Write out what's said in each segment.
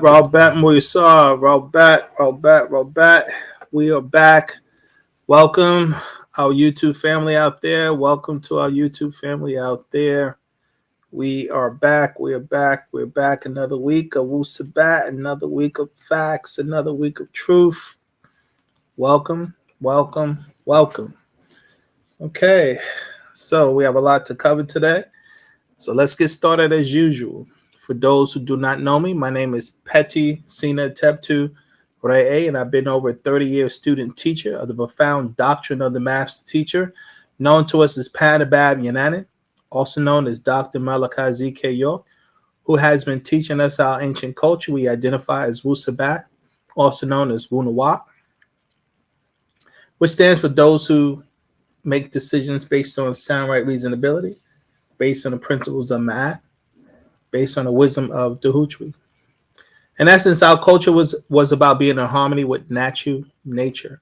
Rollback, Moisa, rollback. We are back. Welcome, our YouTube family out there. Welcome to our YouTube family out there. We are back. We're back. Another week of Wu-Sabat, another week of facts, another week of truth. Welcome. Okay, so we have a lot to cover today. So let's get started as usual. For those who do not know me, my name is Peti Sina Teptu Re'e, and I've been over a 30-year student teacher of the profound doctrine of the master teacher, known to us as Panabab Yananan, also known as Dr. Malachi Z.K. York, who has been teaching us our ancient culture we identify as Wu-Sabat, also known as Wu-Nawab, which stands for those who make decisions based on sound right reasonability, based on the principles of Ma'at, based on the wisdom of Dahutwi. In essence, our culture was about being in harmony with nature.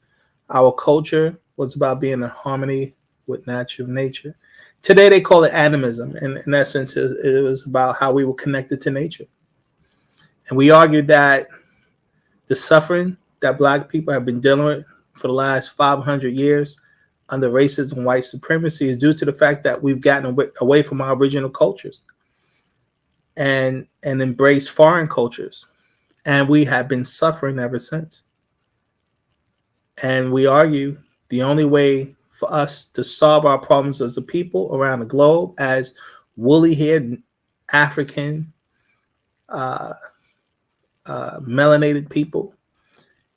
Our culture was about being in harmony with nature. Today, they call it animism. And in essence, it was about how we were connected to nature. And we argued that the suffering that Black people have been dealing with for the last 500 years under racism and white supremacy is due to the fact that we've gotten away from our original cultures and embrace foreign cultures, and we have been suffering ever since. And we argue the only way for us to solve our problems as a people around the globe, as woolly-haired African melanated people,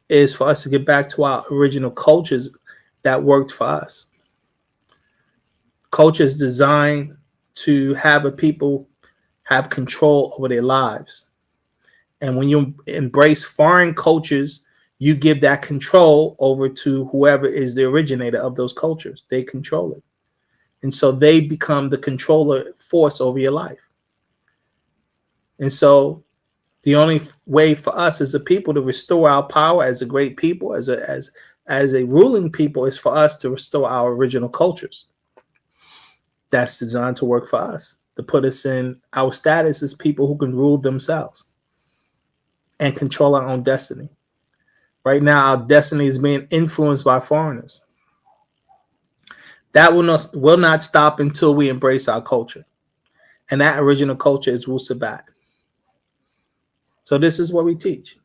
is for us to get back to our original cultures that worked for us. Cultures designed to have a people have control over their lives. And when you embrace foreign cultures, you give that control over to whoever is the originator of those cultures. They control it. And so they become the controller force over your life. And so the only way for us as a people to restore our power as a great people, as a ruling people, is for us to restore our original cultures. That's designed to work for us. to put us in our status as people who can rule themselves and control our own destiny. Right now, our destiny is being influenced by foreigners. That will not stop until we embrace our culture. And that original culture is Wu-Sabat. So this is what we teach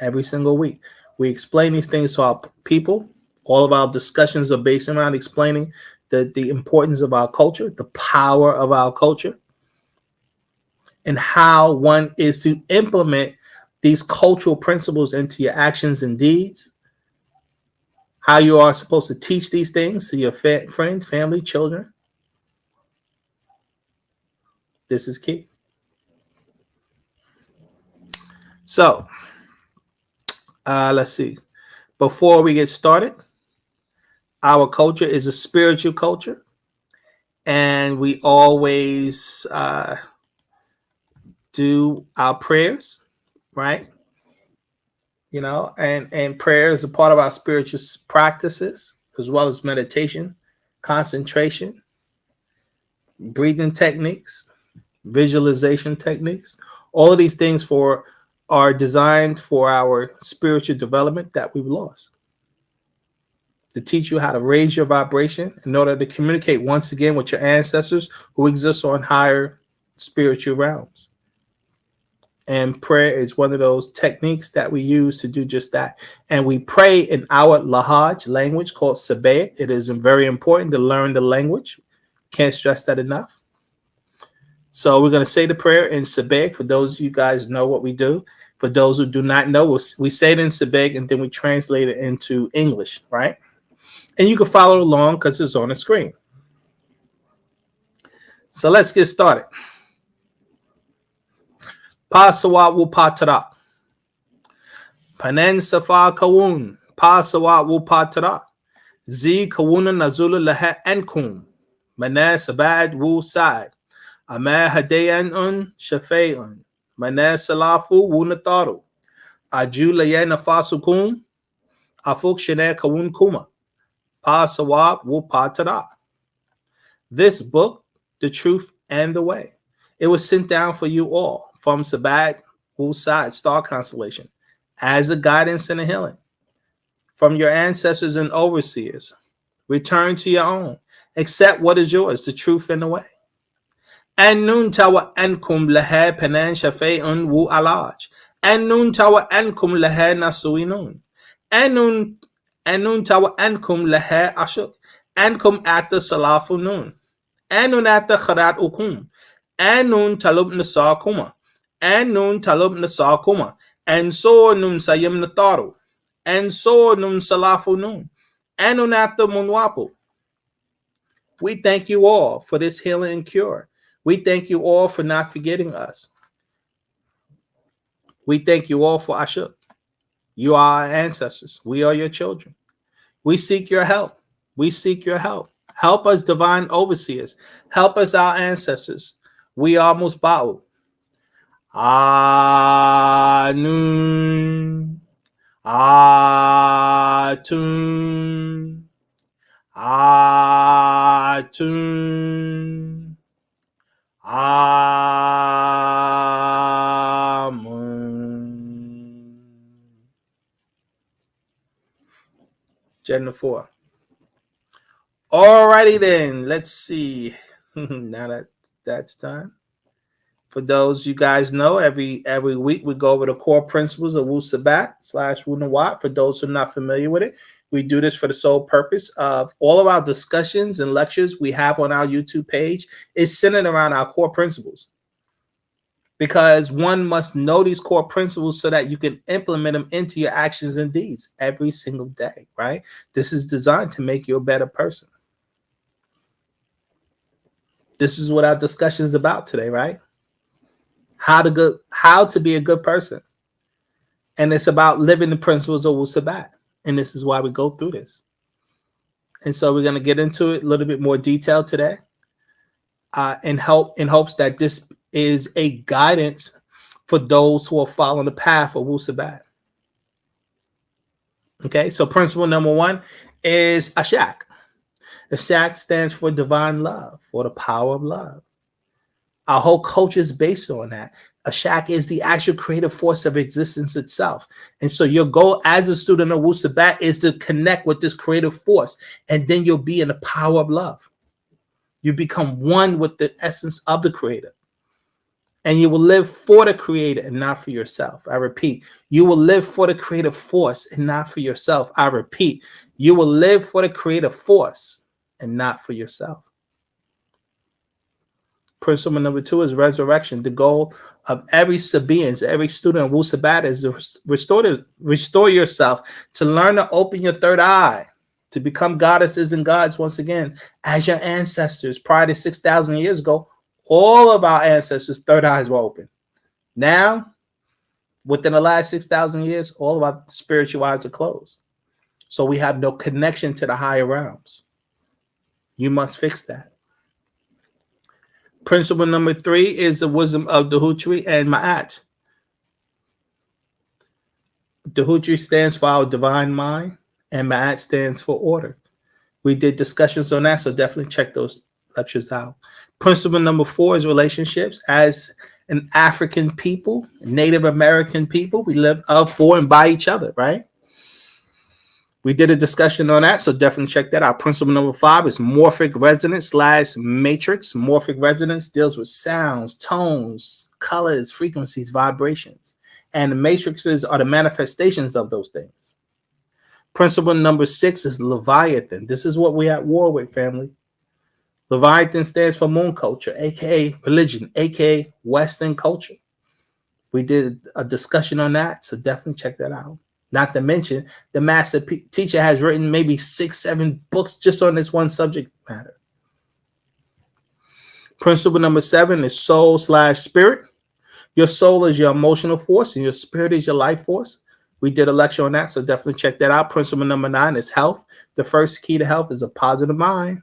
every single week. We explain these things to our people. All of our discussions are based around explaining the importance of our culture, the power of our culture, and how one is to implement these cultural principles into your actions and deeds, how you are supposed to teach these things to your friends, family, children. This is key. So, let's see. Before we get started, our culture is a spiritual culture, and we always do our prayers, right? You know, and prayer is a part of our spiritual practices, as well as meditation, concentration, breathing techniques, visualization techniques. All of these things are designed for our spiritual development that we've lost, to teach you how to raise your vibration in order to communicate once again with your ancestors who exist on higher spiritual realms. And prayer is one of those techniques that we use to do just that. And we pray in our Lahaj language called Sabaean. It is very important to learn the language. Can't stress that enough. So we're going to say the prayer in Sabaean. For those of you guys know what we do. For those who do not know, we say it in Sabaean and then we translate it into English, right? And you can follow along because it's on the screen. So let's get started. Pasawa wu patara. Panen safa kawun. Pasawa wu patara. Z kawuna nazula laha enkum. Mana sabad wu side. Ama hadayan un shafeun. Mana salafu wu nataru. Aju layana fasukum. Afuk shane kawun kuma. Pasawa wu patara. This book, The Truth and the Way, it was sent down for you all from Sabat Wu-Sabat star constellation as a guidance and a healing from your ancestors and overseers. Return to your own. Accept what is yours, the truth and the way. And nun tawa ankum laha panan shafe'un wu alaj. And nun tawa ankum laha nasuinun. And nun tawa ankum laha ashuk. Ankum at the salafu nun. Anun at the kharat ukum. Anun talub nasa kuma. Anun talub nasa kuma. And so nun sayim nataru. And so nun salafu nun. Anun at the munwapu. We thank you all for this healing and cure. We thank you all for not forgetting us. We thank you all for Ashuk. You are our ancestors. We are your children. We seek your help. We seek your help. Help us, divine overseers. Help us, our ancestors. We are Musba'u. Anun. Atun. Atun. Amun. Jennifer. Alrighty then, let's see. Now that's done. For those you guys know, every week we go over the core principles of Wu-Sabat / Wu-Nawat. For those who are not familiar with it, we do this for the sole purpose of all of our discussions and lectures we have on our YouTube page is centered around our core principles. Because one must know these core principles so that you can implement them into your actions and deeds every single day, right? This is designed to make you a better person. This is what our discussion is about today, right? How to be a good person. And it's about living the principles of Wu-Sabat. And this is why we go through this. And so we're going to get into it a little bit more detail today. In hopes that this is a guidance for those who are following the path of Wu-Sabat. Okay, so principle number 1 is Ashak. Ashak stands for divine love, or the power of love. Our whole culture is based on that. Ashak is the actual creative force of existence itself. And so your goal as a student of Wu-Sabat is to connect with this creative force, and then you'll be in the power of love. You become one with the essence of the creator. And you will live for the creator and not for yourself. I repeat, you will live for the creative force and not for yourself. I repeat, you will live for the creative force and not for yourself. Principle number 2 is resurrection. The goal of every Sabians, every student of Wu-Sabat is to restore yourself, to learn to open your third eye, to become goddesses and gods once again, as your ancestors prior to 6,000 years ago. All of our ancestors' third eyes were open. Now, within the last 6,000 years, all of our spiritual eyes are closed. So we have no connection to the higher realms. You must fix that. Principle number 3 is the wisdom of Dahutri and Ma'at. Dahutri stands for our divine mind, and Ma'at stands for order. We did discussions on that, so definitely check those lectures out. Principle number 4 is relationships. As an African people, Native American people, we live of, for, and by each other, right? We did a discussion on that, so definitely check that out. Principle number 5 is morphic resonance / matrix. Morphic resonance deals with sounds, tones, colors, frequencies, vibrations. And the matrices are the manifestations of those things. Principle number 6 is Leviathan. This is what we're at war with, family. Leviathan stands for moon culture, aka religion, aka Western culture. We did a discussion on that, so definitely check that out. Not to mention, the master teacher has written maybe 6-7 books just on this one subject matter. Principle number 7 is soul / spirit. Your soul is your emotional force, and your spirit is your life force. We did a lecture on that, so definitely check that out. Principle number 9 is health. The first key to health is a positive mind.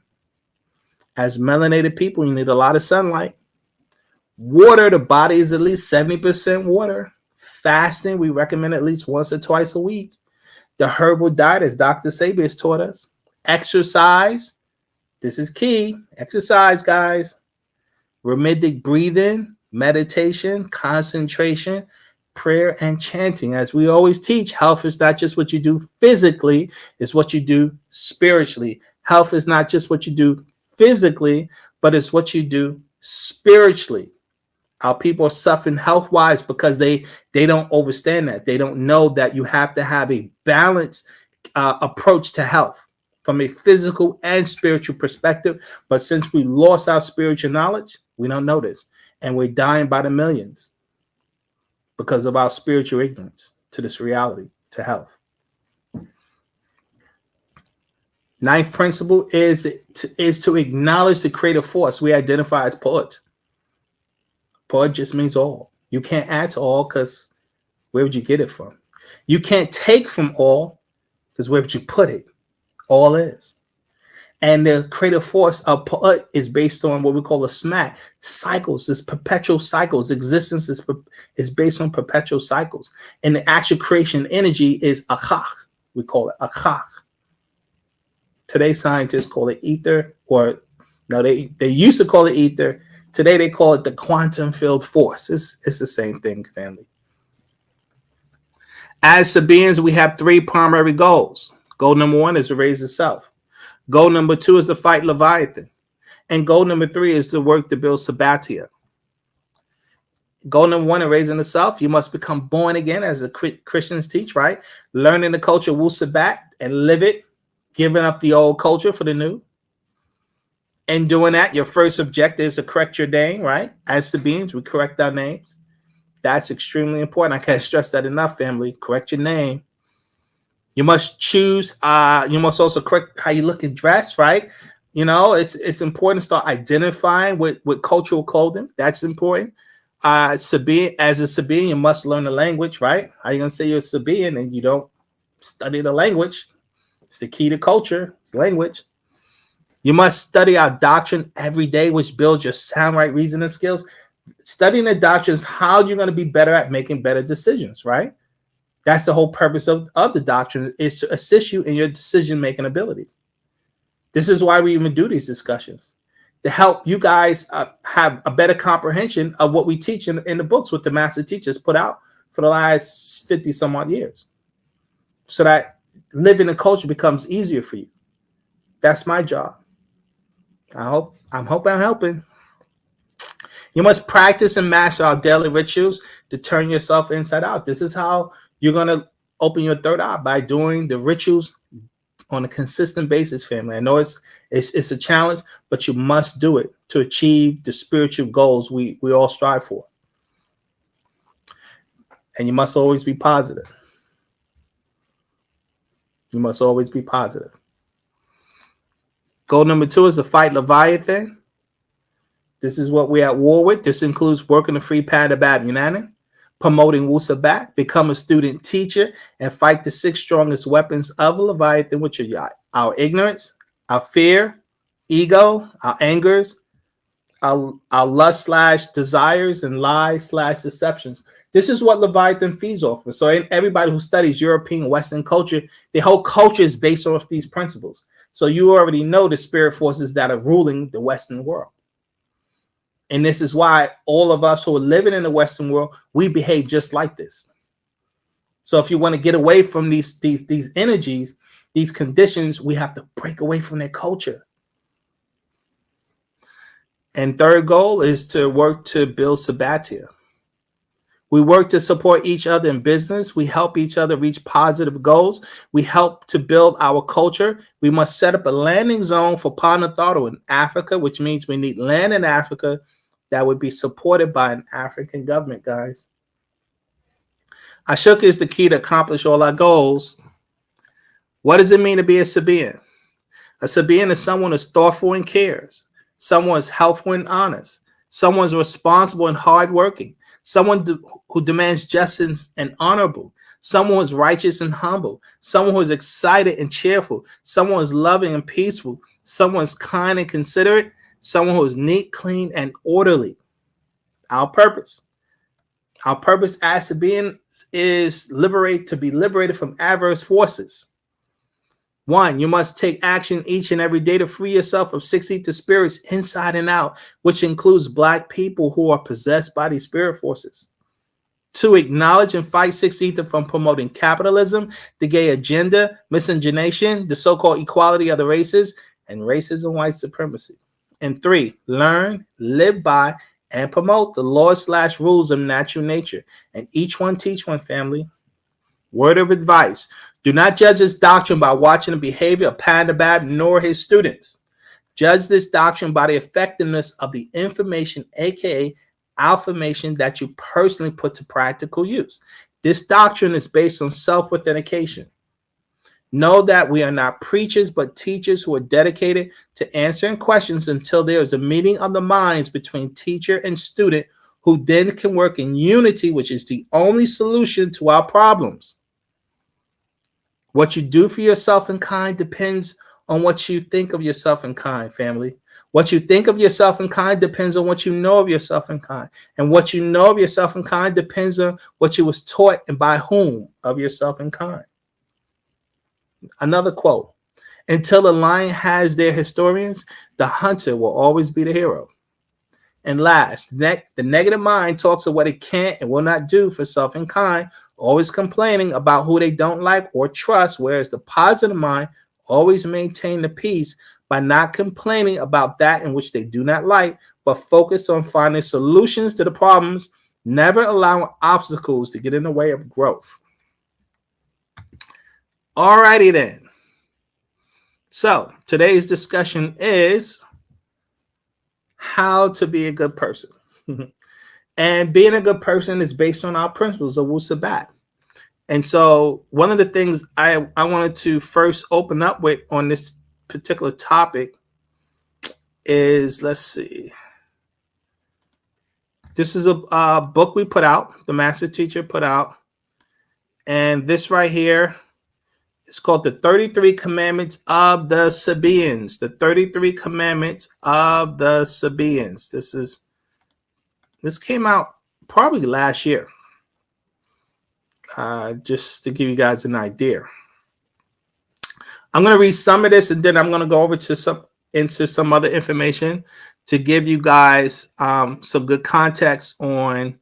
As melanated people, you need a lot of sunlight. Water, the body is at least 70% water. Fasting, we recommend at least once or twice a week. The herbal diet, as Dr. Sabi has taught us. Exercise, this is key. Exercise, guys. Rhythmic breathing, meditation, concentration, prayer, and chanting. As we always teach, health is not just what you do physically, it's what you do spiritually. Health is not just what you do physically, but it's what you do spiritually. Our people are suffering health-wise because they don't understand that. They don't know that you have to have a balanced approach to health from a physical and spiritual perspective. But since we lost our spiritual knowledge, we don't know this. And we're dying by the millions because of our spiritual ignorance to this reality, to health. 9th principle is to acknowledge the creative force we identify as poet. Poet just means all. You can't add to all because where would you get it from? You can't take from all because where would you put it? All is. And the creative force of poet is based on what we call a smack. Cycles, this perpetual cycles. Existence is based on perpetual cycles. And the actual creation energy is achach. We call it achach. Today scientists call it ether, or no, they used to call it ether. Today they call it the quantum field force. It's the same thing, family. As Sabians, we have 3 primary goals. Goal number 1 is to raise the self. Goal number 2 is to fight Leviathan. And goal number 3 is to work to build Sabbatia. Goal number 1 in raising the self, you must become born again, as the Christians teach, right? Learning the culture Wu-Sabat and live it, giving up the old culture for the new. In doing that, your first objective is to correct your name, right? As Sabians, we correct our names. That's extremely important. I can't stress that enough, family. Correct your name. You must choose. You must also correct how you look and dress, right? You know, it's important to start identifying with cultural clothing. That's important. Sabian, as a Sabian, you must learn the language, right? How are you going to say you're a Sabian and you don't study the language? It's the key to culture. It's language. You must study our doctrine every day, which builds your sound right reasoning skills. Studying the doctrine is how you're going to be better at making better decisions, right? That's the whole purpose of the doctrine, is to assist you in your decision-making abilities. This is why we even do these discussions. to help you guys have a better comprehension of what we teach in the books, what the master teachers put out for the last 50 some odd years, so that living the culture becomes easier for you. That's my job. I'm hoping I'm helping. You must practice and master our daily rituals to turn yourself inside out. This is how you're going to open your third eye, by doing the rituals on a consistent basis, family. I know it's a challenge, but you must do it to achieve the spiritual goals we all strive for. And you must always be positive. You must always be positive. Goal number 2 is to fight Leviathan. This is what we're at war with. This includes working the free panda bab Yunanin, promoting Wu-Sabat, become a student teacher, and fight the 6 strongest weapons of Leviathan, which are our ignorance, our fear, ego, our angers, our lust / desires, and lies / deceptions. This is what Leviathan feeds off of. So everybody who studies European Western culture, the whole culture is based off these principles. So you already know the spirit forces that are ruling the Western world. And this is why all of us who are living in the Western world, we behave just like this. So if you want to get away from these energies, these conditions, we have to break away from their culture. And third goal is to work to build Sabbatia. We work to support each other in business. We help each other reach positive goals. We help to build our culture. We must set up a landing zone for Panatharu in Africa, which means we need land in Africa that would be supported by an African government, guys. Ashoka is the key to accomplish all our goals. What does it mean to be a Sabian? A Sabian is someone who's thoughtful and cares. Someone who's helpful and honest. Someone who's responsible and hardworking. Someone who demands justice and honorable. Someone who's righteous and humble. Someone who's excited and cheerful. Someone who's loving and peaceful. Someone who's kind and considerate. Someone who's neat, clean, and orderly. Our purpose. Our purpose as Sabians is to be liberated from adverse forces. 1, you must take action each and every day to free yourself of 6 ether spirits inside and out, which includes Black people who are possessed by these spirit forces. 2, acknowledge and fight 6 ether from promoting capitalism, the gay agenda, miscegenation, the so-called equality of the races, and racism, white supremacy. And 3, learn, live by, and promote the laws / rules of natural nature. And each one teach one, family. Word of advice. Do not judge this doctrine by watching the behavior of Panda Bab nor his students. Judge this doctrine by the effectiveness of the information, aka affirmation, that you personally put to practical use. This doctrine is based on self-authentication. Know that we are not preachers, but teachers who are dedicated to answering questions until there is a meeting of the minds between teacher and student, who then can work in unity, which is the only solution to our problems. What you do for yourself in kind depends on what you think of yourself in kind, family. What you think of yourself in kind depends on what you know of yourself in kind. And what you know of yourself in kind depends on what you was taught and by whom of yourself in kind. Another quote. Until the lion has their historians, the hunter will always be the hero. And last, the negative mind talks of what it can't and will not do for self and kind, always complaining about who they don't like or trust, whereas the positive mind always maintain the peace by not complaining about that in which they do not like, but focus on finding solutions to the problems, never allowing obstacles to get in the way of growth. Alrighty then. So today's discussion is how to be a good person. And being a good person is based on our principles of Wu-Sabat. And so one of the things I wanted to first open up with on this particular topic is, let's see. This is a book we put out, the master teacher put out. And this right here is called The 33 Commandments of the Sabians. The 33 Commandments of the Sabians. This came out probably last year. Just to give you guys an idea. I'm going to read some of this and then I'm going to go over to some other information to give you guys some good context on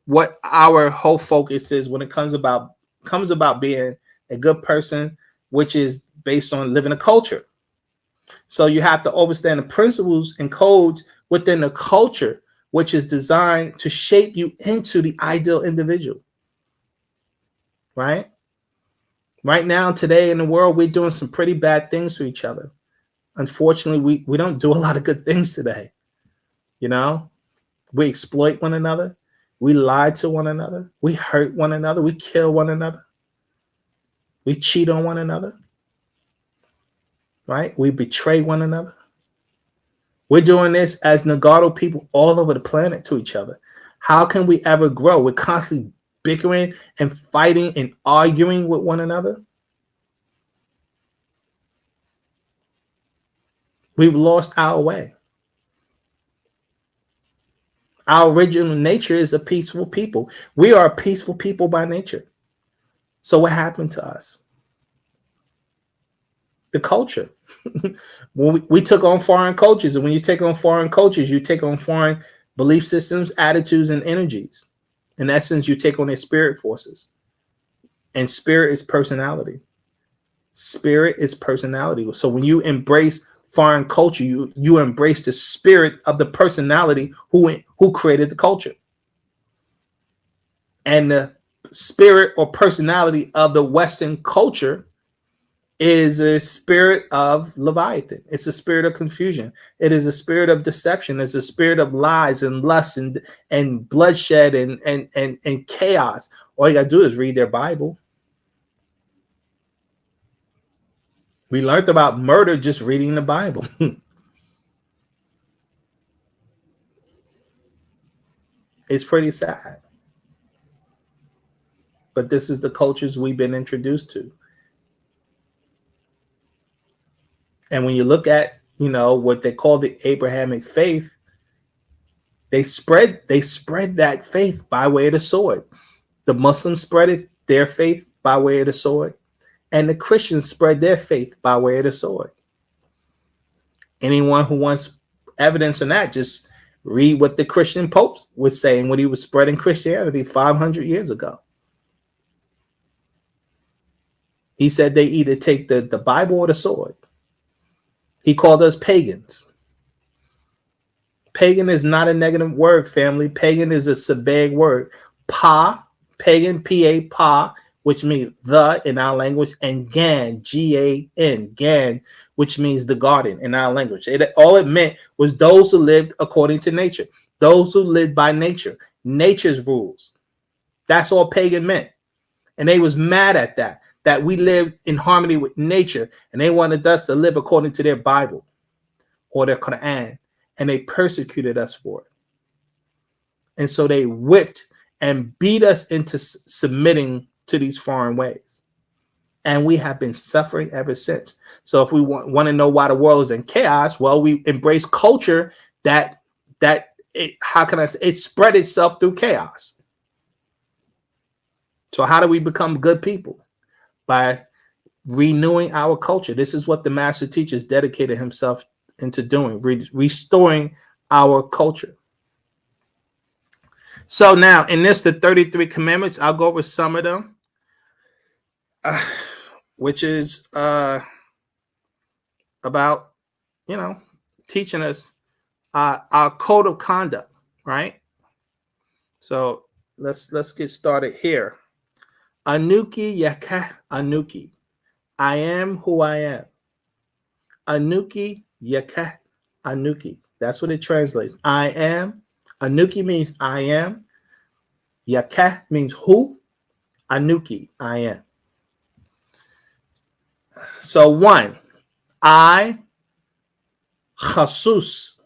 what our whole focus is when it comes about being a good person, which is based on living a culture. So you have to understand the principles and codes within the culture, which is designed to shape you into the ideal individual. Right? Right now, today in the world, we're doing some pretty bad things to each other. Unfortunately, we don't do a lot of good things today. You know, we exploit one another. We lie to one another. We hurt one another. We kill one another. We cheat on one another. Right? We betray one another. We're doing this as Nagato people all over the planet to each other. How can we ever grow? We're constantly bickering and fighting and arguing with one another. We've lost our way. Our original nature is a peaceful people. We are a peaceful people by nature. So what happened to us? The culture. When we took on foreign cultures, and when you take on foreign cultures, you take on foreign belief systems, attitudes, and energies. In essence, you take on their spirit forces. And spirit is personality. Spirit is personality. So when you embrace foreign culture, you embrace the spirit of the personality who created the culture. And the spirit or personality of the Western culture is a spirit of Leviathan. It's a spirit of confusion. It is a spirit of deception. It's a spirit of lies and lust and bloodshed and chaos. All you got to do is read their Bible. We learned about murder just reading the Bible. It's pretty sad. But this is the cultures we've been introduced to. And when you look at, what they call the Abrahamic faith, they spread that faith by way of the sword. The Muslims spread their faith by way of the sword, and the Christians spread their faith by way of the sword. Anyone who wants evidence on that, just read what the Christian Pope was saying when he was spreading Christianity 500 years ago. He said they either take the Bible or the sword. He called us pagans. Pagan is not a negative word, family. Pagan is a Sabaean word. Pa, pagan, P-A, pa, which means the in our language, and Gan, G-A-N, Gan, which means the garden in our language. All it meant was those who lived according to nature, those who lived by nature, nature's rules. That's all pagan meant. And they was mad at that we lived in harmony with nature, and they wanted us to live according to their Bible or their Quran, and they persecuted us for it. And so they whipped and beat us into submitting to these foreign ways. And we have been suffering ever since. So if we want to know why the world is in chaos, well, we embrace culture that it spread itself through chaos. So how do we become good people? By renewing our culture. This is what the master teachers dedicated himself into doing, restoring our culture. So now in this, the 33 commandments, I'll go over some of them, which is about, teaching us our code of conduct, right? So let's get started here. Anuki yakah anuki. I am who I am. Anuki yakah anuki. That's what it translates. I am. Anuki means I am. Yakah means who. Anuki, I am. So 1, I, chasus,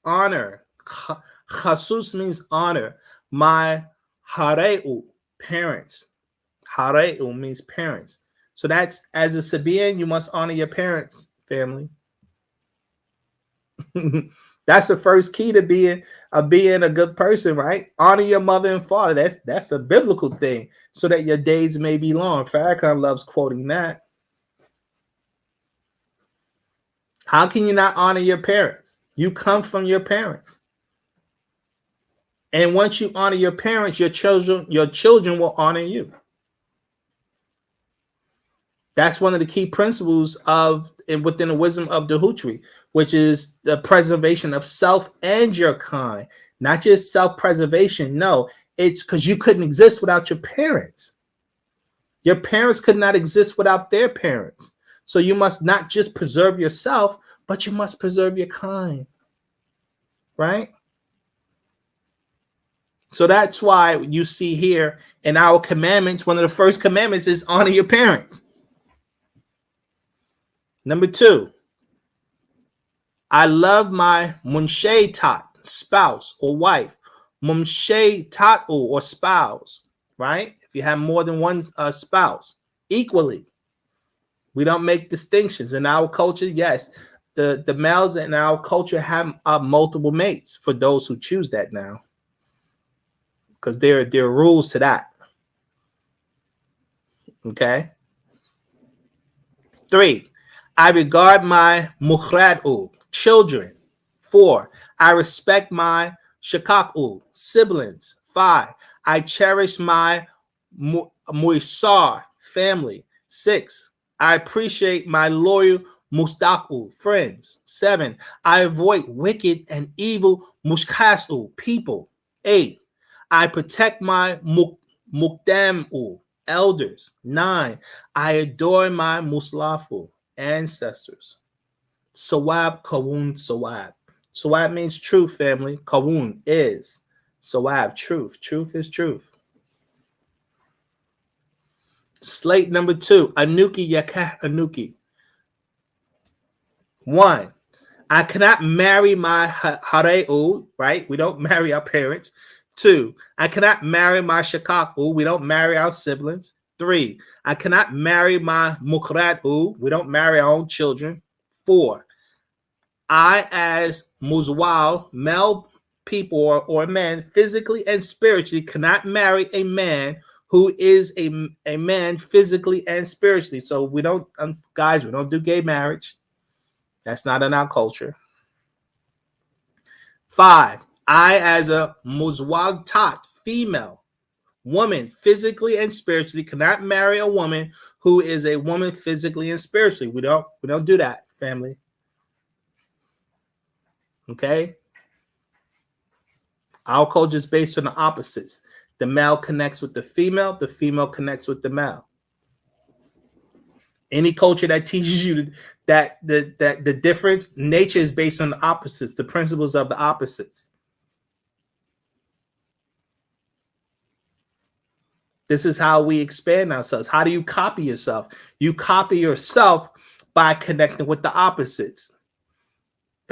honor. Chasus means honor. My hareu, parents. Hareu means parents. So that's, as a Sabaean, you must honor your parents, family. That's the first key to being a good person, right? Honor your mother and father. That's a biblical thing, so that your days may be long. Farrakhan loves quoting that. How can you not honor your parents? You come from your parents. And once you honor your parents, your children will honor you. That's one of the key principles within the wisdom of the Hutri, which is the preservation of self and your kind. Not just self-preservation. No, it's because you couldn't exist without your parents. Your parents could not exist without their parents. So you must not just preserve yourself, but you must preserve your kind. Right? So that's why you see here in our commandments, one of the first commandments is honor your parents. Number 2, I love my munshe tat, spouse or wife. Munshe tatu or spouse, right? If you have more than one spouse, equally. We don't make distinctions. In our culture, yes, the males in our culture have multiple mates for those who choose that now. Because there are rules to that. Okay? 3, I regard my mukhradu, children. 4, I respect my shakaku, siblings. 5, I cherish my muisar, family. 6, I appreciate my loyal mustaku, friends. 7, I avoid wicked and evil mushkasu, people. 8, I protect my mukdamu, elders. 9, I adore my muslafu, ancestors. Sawab, kawun, sawab. Sawab means truth, family. Kawun is. Sawab, truth. Truth is truth. Slate number 2, anuki yakah anuki. 1, I cannot marry my hareu, right? We don't marry our parents. 2, I cannot marry my shakaku. We don't marry our siblings. 3, I cannot marry my mukradu. We don't marry our own children. 4, I, as muzwal, male people or men, physically and spiritually, cannot marry a man who is a man physically and spiritually. So we don't, guys, we don't do gay marriage. That's not in our culture. 5, I, as a muzwal tat, female, woman, physically and spiritually, cannot marry a woman who is a woman physically and spiritually. We don't do that, family. Okay? Our culture is based on the opposites. The male connects with the female connects with the male. Any culture that teaches you that the difference, nature is based on the opposites, the principles of the opposites. This is how we expand ourselves. How do you copy yourself? You copy yourself by connecting with the opposites.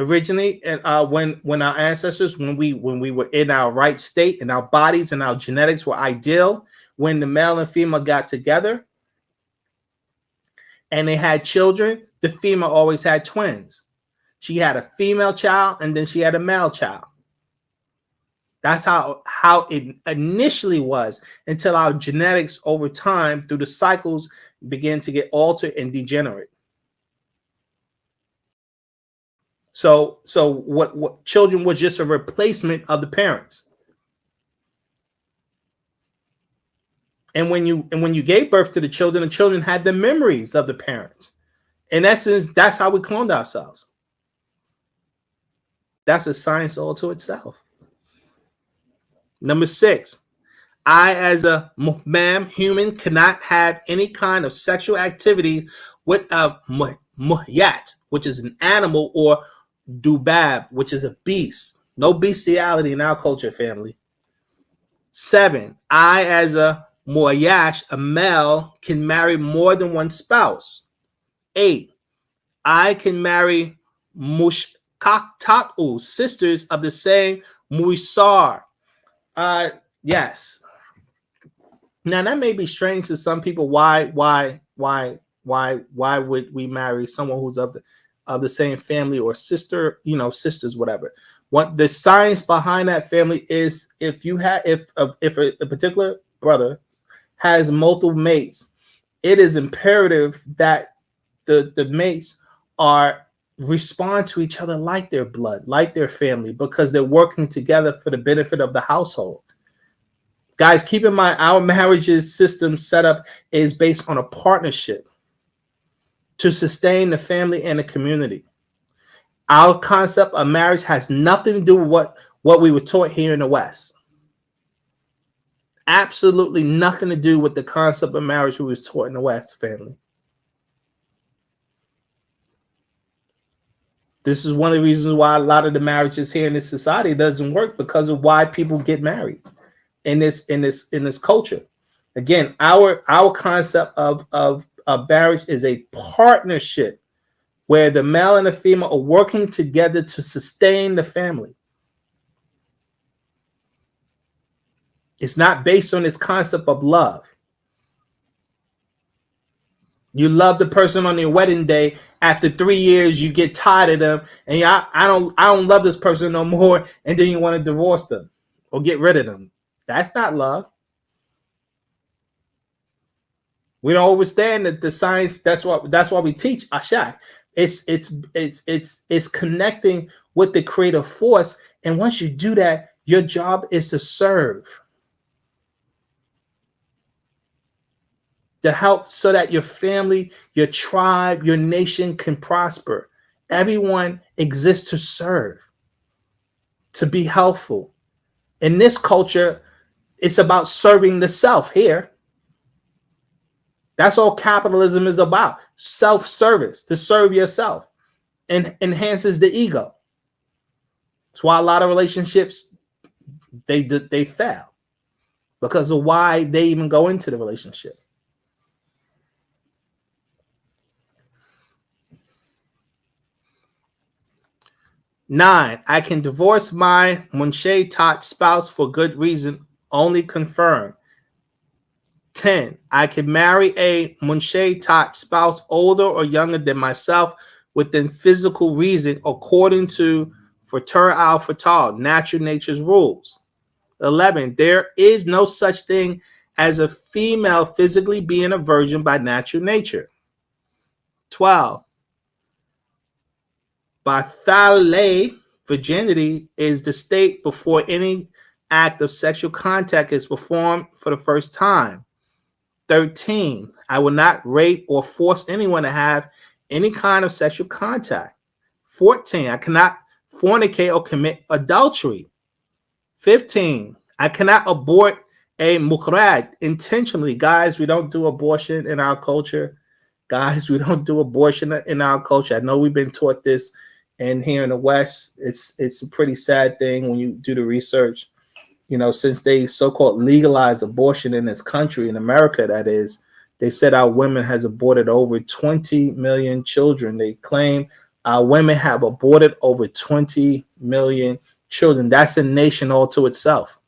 Originally, when our ancestors, when we were in our right state, and our bodies and our genetics were ideal, when the male and female got together and they had children, the female always had twins. She had a female child and then she had a male child. That's how it initially was, until our genetics over time through the cycles began to get altered and degenerate. So what children was just a replacement of the parents. And when you gave birth to the children had the memories of the parents. In essence, that's how we cloned ourselves. That's a science all to itself. Number 6, I, as a human, cannot have any kind of sexual activity with a muhyat, which is an animal, or dubab, which is a beast. No bestiality in our culture, family. 7, I, as a muayash, a male, can marry more than one spouse. 8, I can marry mushkaktatu, sisters of the same muisar. Yes. Now that may be strange to some people. Why would we marry someone who's of the same family, or sister, sisters, whatever? What the science behind that, family, is if a particular brother has multiple mates, it is imperative that the mates are respond to each other like their blood, like their family, because they're working together for the benefit of the household. Guys, keep in mind, our marriages system setup is based on a partnership to sustain the family and the community. Our concept of marriage has nothing to do with what we were taught here in the West. Absolutely nothing to do with the concept of marriage we was taught in the West, family. This is one of the reasons why a lot of the marriages here in this society doesn't work, because of why people get married in this culture. Again, our concept of marriage is a partnership where the male and the female are working together to sustain the family. It's not based on this concept of love. You love the person on their wedding day. After 3 years, you get tired of them, and I don't love this person no more, and then you want to divorce them or get rid of them. That's not love. We don't understand that the science. That's why we teach Ashak. It's connecting with the creative force, and once you do that, your job is to serve, to help so that your family, your tribe, your nation can prosper. Everyone exists to serve, to be helpful. In this culture, it's about serving the self here. That's all capitalism is about. Self-service, to serve yourself, and enhances the ego. That's why a lot of relationships, they fail, because of why they even go into the relationship. Nine, I can divorce my Munshe Tat spouse for good reason, only confirm. 10, I can marry a Munshe Tat spouse older or younger than myself within physical reason, according to Fatur al-Fatal, natural nature's rules. 11, there is no such thing as a female physically being a virgin by natural nature. 12, Bathale, virginity, is the state before any act of sexual contact is performed for the first time. 13, I will not rape or force anyone to have any kind of sexual contact. 14, I cannot fornicate or commit adultery. 15, I cannot abort a mukrad intentionally. Guys, we don't do abortion in our culture. Guys, we don't do abortion in our culture. I know we've been taught this, and here in the West, it's a pretty sad thing when you do the research. You know, since they so-called legalized abortion in this country, in America, that is, they said our women has aborted over 20 million children. They claim our women have aborted over 20 million children. That's a nation all to itself.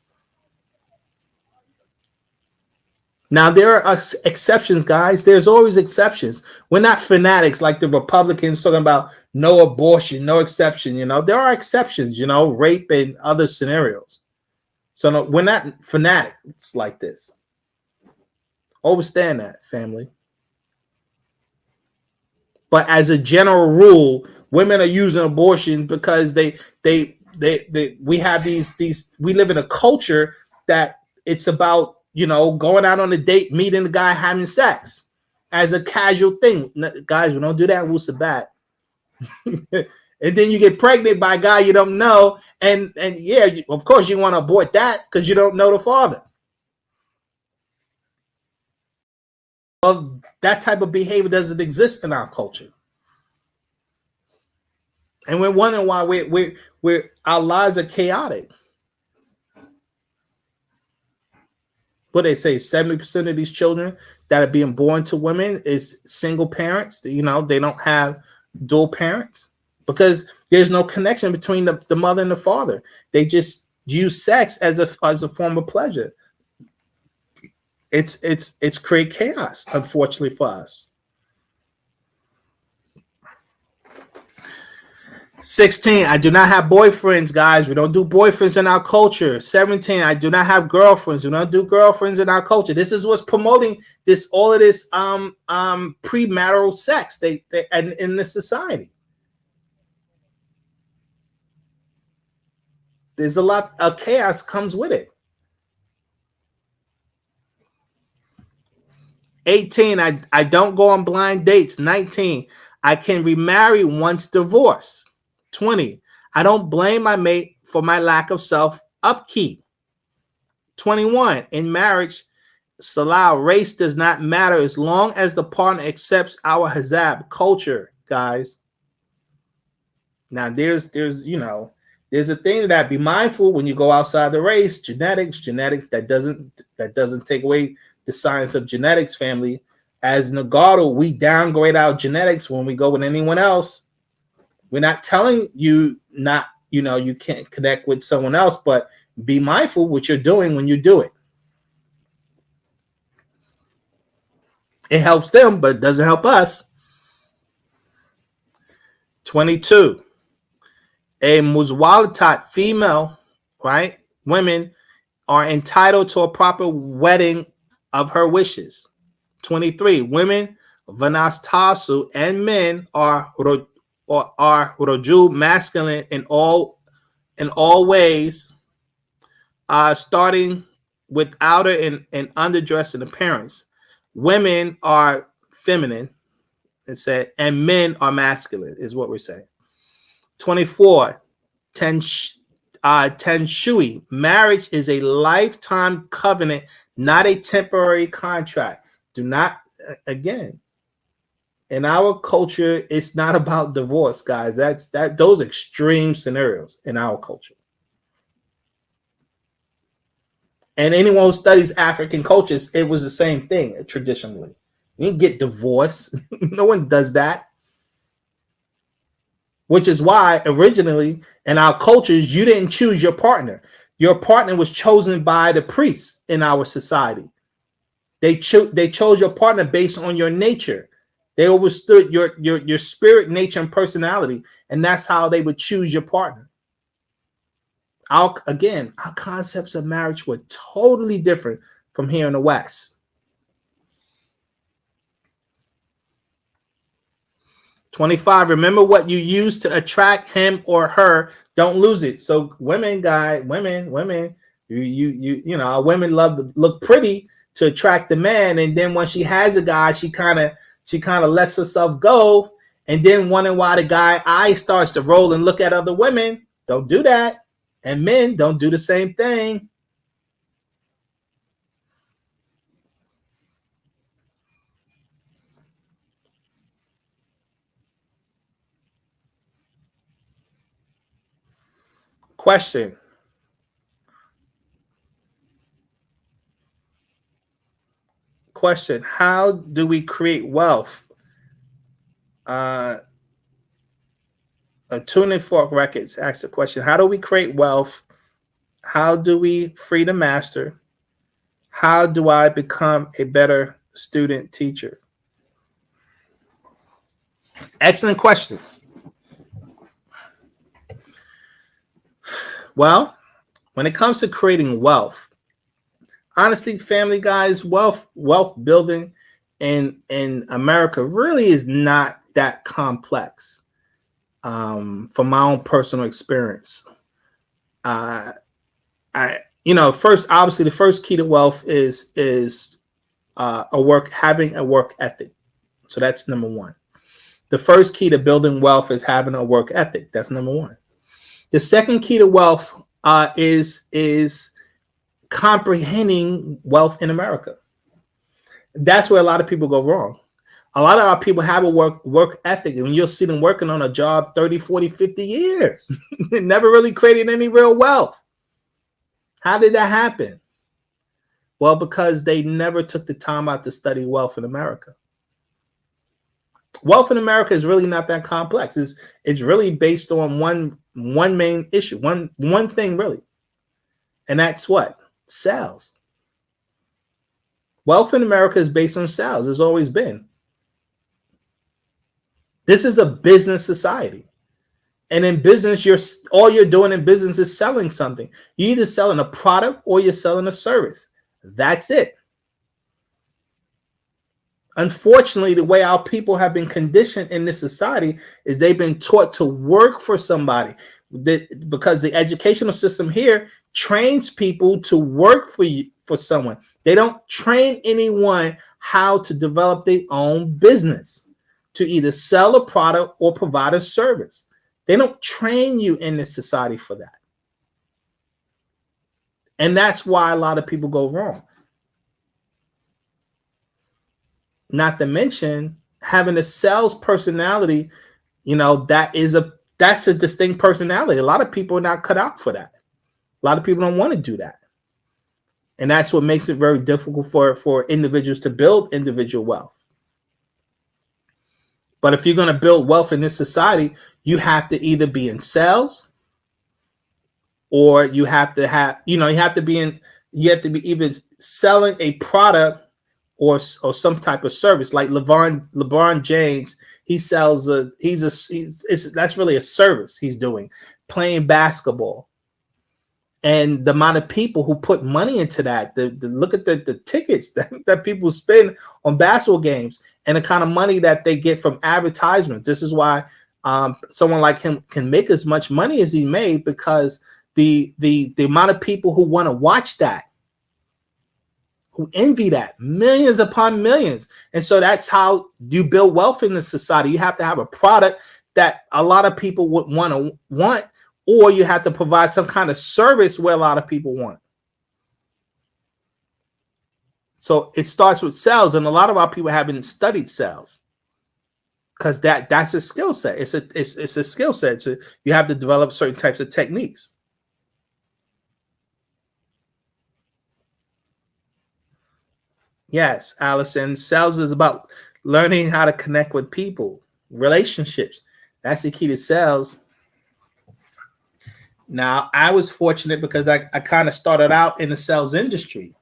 Now, there are exceptions, guys. There's always exceptions. We're not fanatics like the Republicans talking about no abortion, no exception. You know, there are exceptions, you know, rape and other scenarios. So no, we're not fanatics like this. Understand that, family. But as a general rule, women are using abortion because we have these we live in a culture that it's about, you know, going out on a date, meeting the guy, having sex as a casual thing. Guys, we don't do that Wu-Sabat. And then you get pregnant by a guy you don't know, and yeah, of course you want to abort that because you don't know the father. Well, that type of behavior doesn't exist in our culture, and we're wondering why we're our lives are chaotic. What they say, 70% of these children that are being born to women is single parents. You know, they don't have dual parents, because there's no connection between the mother and the father. They just use sex as a form of pleasure. It's create chaos, unfortunately for us. 16, I do not have boyfriends, guys. We don't do boyfriends in our culture. 17, I do not have girlfriends. We don't do girlfriends in our culture. This is what's promoting all of this premarital sex and in this society. There's a lot of chaos comes with it. 18, I don't go on blind dates. 19, I can remarry once divorced. 20, I don't blame my mate for my lack of self-upkeep. 21, in marriage, Salah, race does not matter as long as the partner accepts our hijab culture, guys. Now, there's a thing that be mindful when you go outside the race. Genetics, that doesn't take away the science of genetics, family. As Nagato, we downgrade our genetics when we go with anyone else. We're not telling you not, you can't connect with someone else, but be mindful what you're doing when you do it. It helps them, but it doesn't help us. 22. A Muswalatat female, right? Women are entitled to a proper wedding of her wishes. 23. Women, Vanastasu, and men are Roju, masculine in all ways, starting with outer and underdress and appearance. Women are feminine, it said, and men are masculine, is what we're saying. 24, Ten Shui. Marriage is a lifetime covenant, not a temporary contract. Do not, again, in our culture, it's not about divorce, guys. Those extreme scenarios in our culture. And anyone who studies African cultures, it was the same thing traditionally. You didn't get divorced. No one does that. Which is why originally in our cultures, you didn't choose your partner. Your partner was chosen by the priests in our society. They chose your partner based on your nature. They understood your spirit, nature, and personality, and that's how they would choose your partner. Our concepts of marriage were totally different from here in the West. 25, remember what you use to attract him or her. Don't lose it. So women, women love to look pretty to attract the man. And then when she has a guy, she kind of lets herself go. And then wondering why the guy eye starts to roll and look at other women. Don't do that. And men, don't do the same thing. Question. How do we create wealth? A Tuning Fork Records asked the question. How do we create wealth? How do we free the master? How do I become a better student teacher? Excellent questions. Well, when it comes to creating wealth, honestly, family, guys, wealth building in America really is not that complex. From my own personal experience, first, obviously, the first key to wealth is having a work ethic. So that's number one. The first key to building wealth is having a work ethic. That's number one. The second key to wealth is comprehending wealth in America. That's where a lot of people go wrong. A lot of our people have a work ethic, and you'll see them working on a job 30, 40, 50 years. Never really created any real wealth. How did that happen? Well, because they never took the time out to study wealth in America. Wealth in America is really not that complex. It's really based on one main issue, one thing really. And that's what? Sales. Wealth in America is based on sales. It's always been. This is a business society. And in business, all you're doing in business is selling something. You're either selling a product or you're selling a service. That's it. Unfortunately, the way our people have been conditioned in this society is they've been taught to work for somebody. Because the educational system here trains people to work for you, for someone. They don't train anyone how to develop their own business, to either sell a product or provide a service. They don't train you in this society for that. And that's why a lot of people go wrong. Not to mention having a sales personality, that's a distinct personality. A lot of people are not cut out for that. A lot of people don't want to do that. And that's what makes it very difficult for individuals to build individual wealth. But if you're going to build wealth in this society, you have to either be in sales, or you have to be either selling a product or some type of service. Like LeBron James, he sells that's really a service he's doing, playing basketball. And the amount of people who put money into that, look at the tickets that people spend on basketball games, and the kind of money that they get from advertisements. This is why someone like him can make as much money as he made, because the amount of people who want to watch that, who envy that, millions upon millions. And so that's how you build wealth in this society. You have to have a product that a lot of people would want, or you have to provide some kind of service where a lot of people want. So it starts with sales, and a lot of our people haven't studied sales, because that's a skill set. It's a skill set. So you have to develop certain types of techniques. Yes, Allison, sales is about learning how to connect with people, relationships. That's the key to sales. Now, I was fortunate because I kind of started out in the sales industry.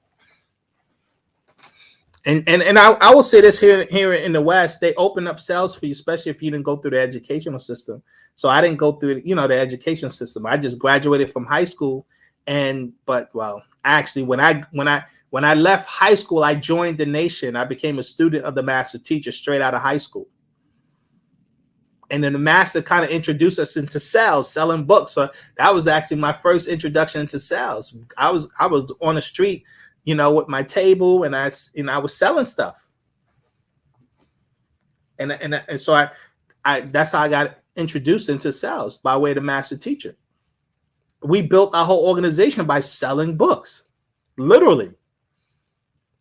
And I will say this, here in the West, they open up sales for you, especially if you didn't go through the educational system. So I didn't go through the education system. I just graduated from high school, actually when I left high school, I joined the nation. I became a student of the master teacher straight out of high school. And then the master kind of introduced us into sales, selling books. So that was actually my first introduction into sales. I was on the street, with my table, and I was selling stuff. And so I that's how I got introduced into sales, by way of the master teacher. We built our whole organization by selling books, literally.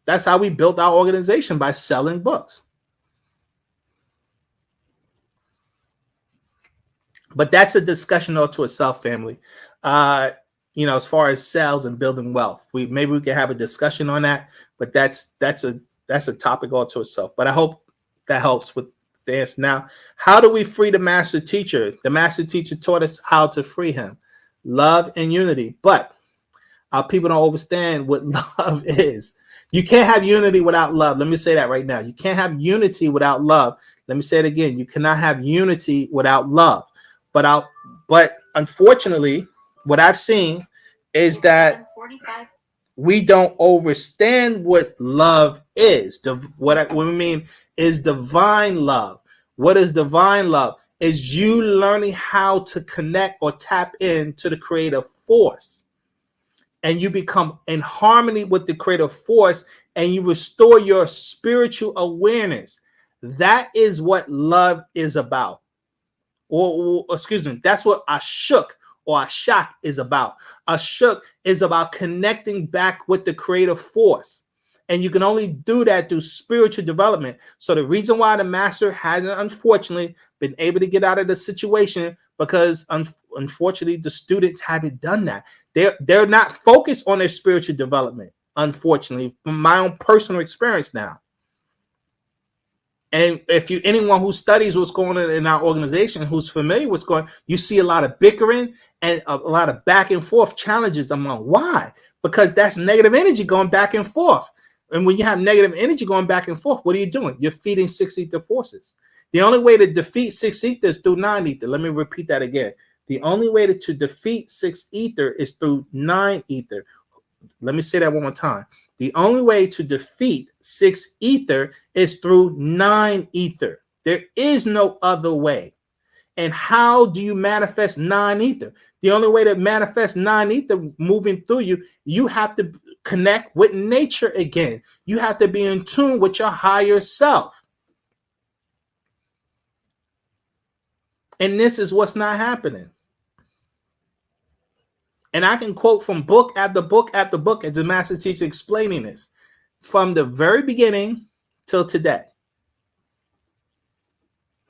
That's how we built our organization, by selling books. But that's a discussion all to itself, family. As far as sales and building wealth, maybe we can have a discussion on that. But that's a topic all to itself. But I hope that helps with the answer. Now, how do we free the master teacher? The master teacher taught us how to free him: love and unity. But people don't understand what love is. You can't have unity without love. Let me say that right now. You can't have unity without love. Let me say it again. You cannot have unity without love. But unfortunately, what I've seen is that we don't understand what love is. What we mean is divine love. What is divine love? Is you learning how to connect or tap into the creative force, and you become in harmony with the creative force, and you restore your spiritual awareness. That is what love is about. Or excuse me, that's what ashuk or ashak is about. Ashuk is about connecting back with the creative force. And you can only do that through spiritual development. So the reason why the master hasn't, unfortunately, been able to get out of the situation, because unfortunately, the students haven't done that. They're not focused on their spiritual development, unfortunately, from my own personal experience now. And if anyone who studies what's going on in our organization, who's familiar with what's going on, you see a lot of bickering and a lot of back and forth challenges among. Why? Because that's negative energy going back and forth. And when you have negative energy going back and forth, what are you doing? You're feeding 6 ether forces. The only way to defeat 6 ether is through 9 ether. Let me repeat that again. The only way to defeat 6 ether is through 9 ether. Let me say that one more time. The only way to defeat 6 ether is through 9 ether. There is no other way. And how do you manifest non-ether? The only way to manifest non-ether moving through you, you have to connect with nature again. You have to be in tune with your higher self. And this is what's not happening. And I can quote from book after book after book as the master teacher explaining this from the very beginning till today.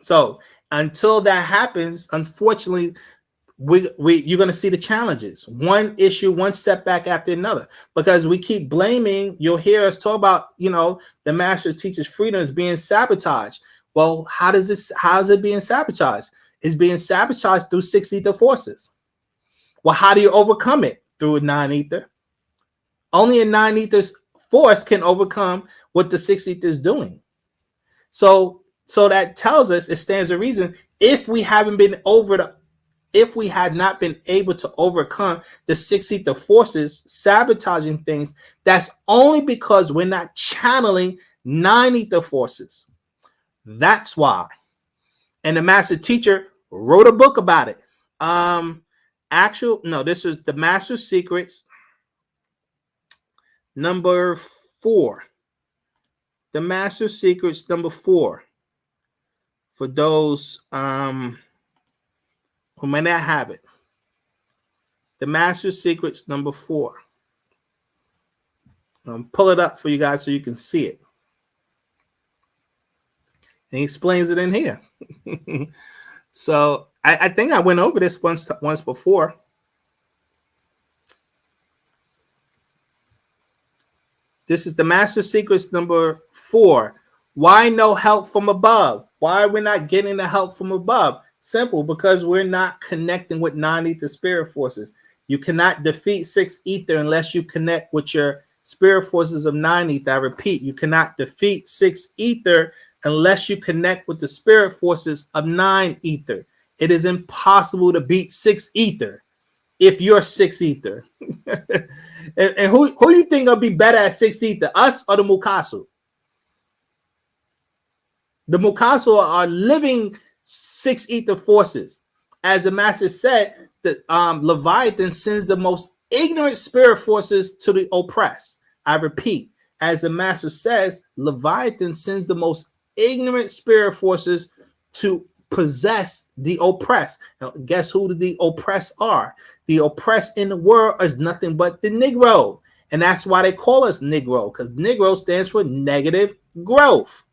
So until that happens, unfortunately, you're going to see the challenges. One issue, one setback after another, because we keep blaming. You'll hear us talk about, the master teacher's freedom is being sabotaged. Well, how is it being sabotaged? It's being sabotaged through 6 ether forces. Well, how do you overcome it? Through a non-ether. Only a non-ether's force can overcome what the 6 ether is doing. So that tells us, it stands to reason, if we had not been able to overcome the 6 ether forces sabotaging things, that's only because we're not channeling 9 ether forces. That's why. And the master teacher wrote a book about it. This is the Master Secrets number 4. The Master Secrets number 4. For those who may not have it. The Master Secrets number 4. Pull it up for you guys so you can see it. And he explains it in here. So I think I went over this once before. This is the Master Secrets number 4. Why no help from above? Why we're not getting the help from above? Simple, because we're not connecting with non-ether spirit forces. You cannot defeat 6 ether unless you connect with your spirit forces of 9 ether. I repeat, you cannot defeat 6 ether unless you connect with the spirit forces of 9 ether. It is impossible to beat 6 ether if you're 6 ether. and who do you think will be better at 6 ether, us or the Mukasu? The Mukasu are living 6 ether forces. As the master said, that Leviathan sends the most ignorant spirit forces to the oppressed. I repeat, as the master says, Leviathan sends the most ignorant spirit forces to possess the oppressed. Now, guess who the oppressed are? The oppressed in the world is nothing but the Negro. And that's why they call us Negro, because Negro stands for negative growth.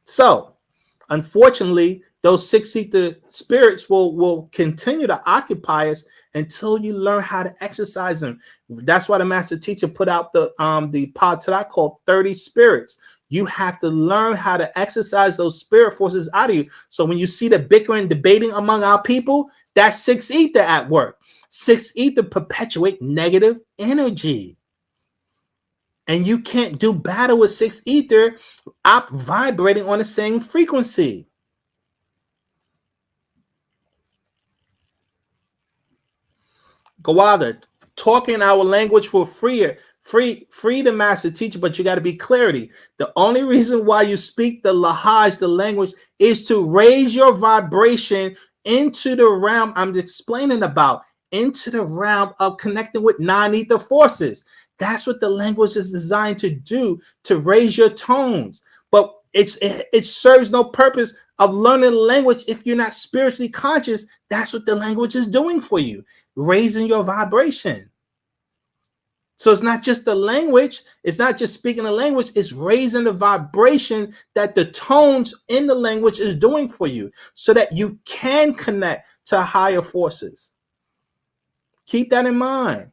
So, unfortunately, those 6 ether spirits will continue to occupy us until you learn how to exercise them. That's why the master teacher put out the pod that I call 30 spirits. You have to learn how to exercise those spirit forces out of you. So when you see the bickering, debating among our people, that's 6 ether at work. 6 ether perpetuate negative energy. And you can't do battle with 6 ether vibrating on the same frequency. Gawada, talking our language will free the master teacher, but you got to be clarity. The only reason why you speak the Lahaj, the language, is to raise your vibration into the realm I'm explaining about, into the realm of connecting with non-ether forces. That's what the language is designed to do, to raise your tones. But it serves no purpose of learning language if you're not spiritually conscious. That's what the language is doing for you, raising your vibration. So it's not just the language, it's not just speaking the language, it's raising the vibration that the tones in the language is doing for you so that you can connect to higher forces. Keep that in mind.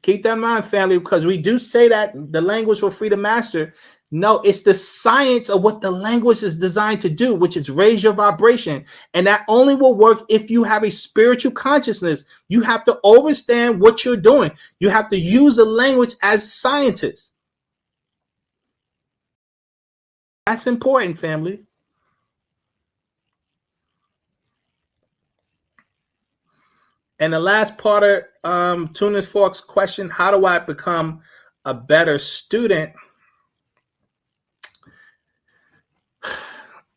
Keep that in mind, family, because we do say that the language will free the master. No, it's the science of what the language is designed to do, which is raise your vibration. And that only will work if you have a spiritual consciousness. You have to understand what you're doing. You have to use the language as scientists. That's important, family. And the last part of Tunis Fork's question, how do I become a better student?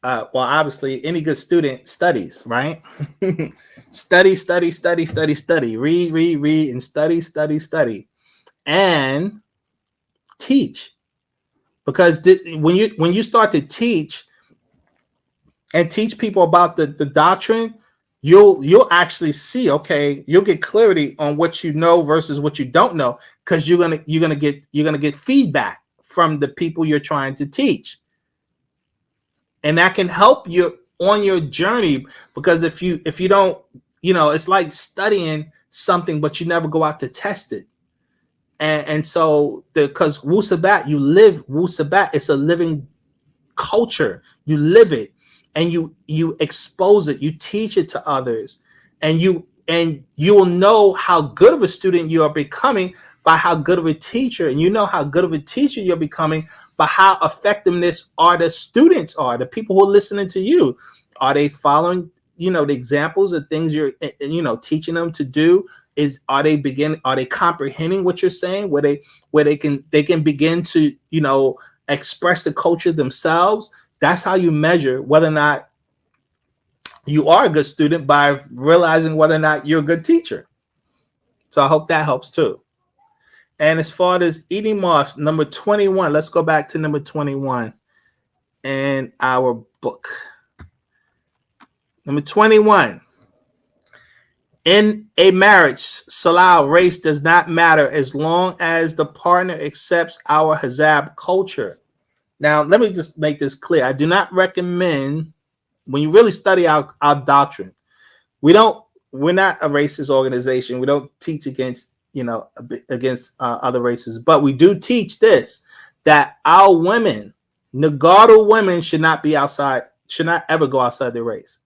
Well, obviously, any good student studies, right? Study, study, study, study, study. Read, read, read, and study, study, study, and teach. Because when you start to teach and teach people about the doctrine, you'll actually see, okay, you'll get clarity on what you know versus what you don't know, because you're gonna get feedback from the people you're trying to teach. And that can help you on your journey, because if you don't, it's like studying something but you never go out to test it. And so because Wu-Sabat, you live Wu-Sabat, it's a living culture. You live it, and you expose it, you teach it to others, and you will know how good of a student you are becoming by how good of a teacher, and you know how good of a teacher you're becoming by how effectiveness are the students, are the people who are listening to you. Are they following the examples of things you're teaching them to do? Are they comprehending what you're saying, where they can begin to express the culture themselves? That's how you measure whether or not you are a good student, by realizing whether or not you're a good teacher. So I hope that helps too. And as far as eating moths, number 21, let's go back to number 21 in our book. Number 21. In a marriage, Salah, race does not matter as long as the partner accepts our Hijab culture. Now, let me just make this clear. I do not recommend, when you really study our doctrine, we're not a racist organization. We don't teach against other races, but we do teach this, that our women, Nagado women, should not ever go outside their race.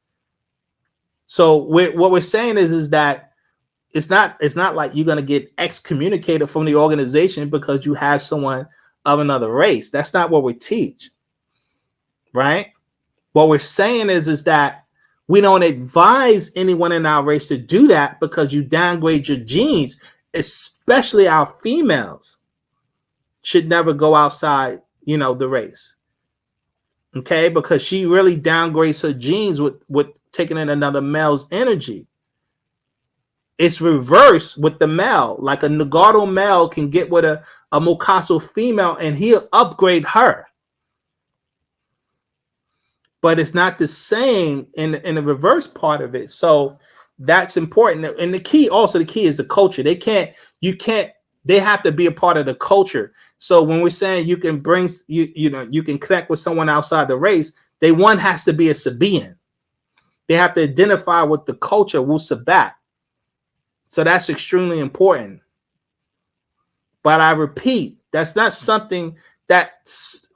So what we're saying is that it's not like you're going to get excommunicated from the organization because you have someone of another race. That's not what we teach, right? What we're saying is that we don't advise anyone in our race to do that, because you downgrade your genes, especially our females should never go outside, the race. Okay, because she really downgrades her genes with taking in another male's energy. It's reversed with the male. Like a Nagado male can get with a Mukaso female and he'll upgrade her. But it's not the same in the reverse part of it. So that's important. And the key is the culture. They have to be a part of the culture. So when we're saying you can bring, you can connect with someone outside the race, one has to be a Sabaean. They have to identify with the culture, Wu-Sabat. So that's extremely important. But I repeat, that's not something that it's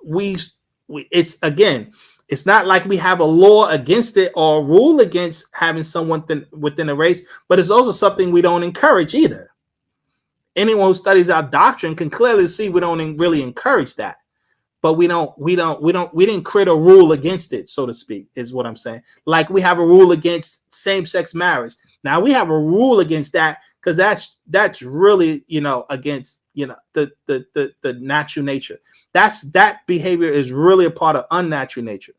not like we have a law against it or a rule against having someone within a race, but it's also something we don't encourage either. Anyone who studies our doctrine can clearly see we don't really encourage that. But we didn't create a rule against it, so to speak, is what I'm saying. Like we have a rule against same-sex marriage. Now we have a rule against that because that's really, against, the natural nature. That behavior is really a part of unnatural nature.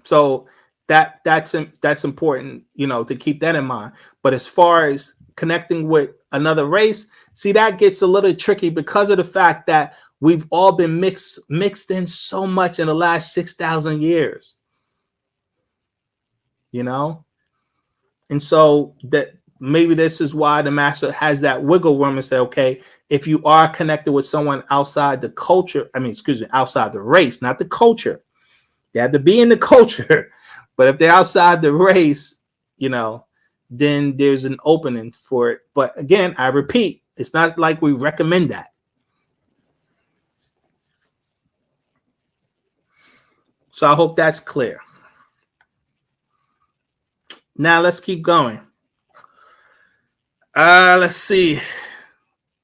So that's important, to keep that in mind. But as far as connecting with another race, see, that gets a little tricky because of the fact that we've all been mixed in so much in the last 6,000 years, and so that maybe this is why the master has that wiggle room and say, okay, if you are connected with someone outside the culture, outside the race, not the culture, they have to be in the culture, but if they're outside the race, then there's an opening for it. But again, I repeat, it's not like we recommend that. So I hope that's clear. Now let's keep going. Let's see.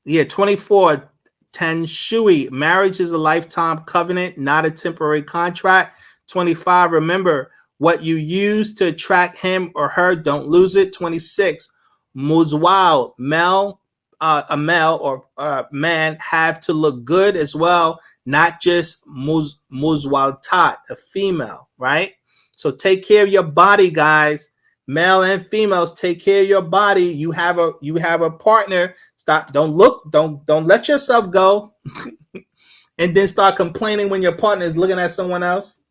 Yeah, 24. Ten Shui. Marriage is a lifetime covenant, not a temporary contract. 25. Remember, what you use to attract him or her, don't lose it. 26. Muzwal. A male or man have to look good as well, not just muzwaltat, a female, right? So take care of your body, guys. Male and females, take care of your body. You have a partner. Stop. Don't let yourself go and then start complaining when your partner is looking at someone else.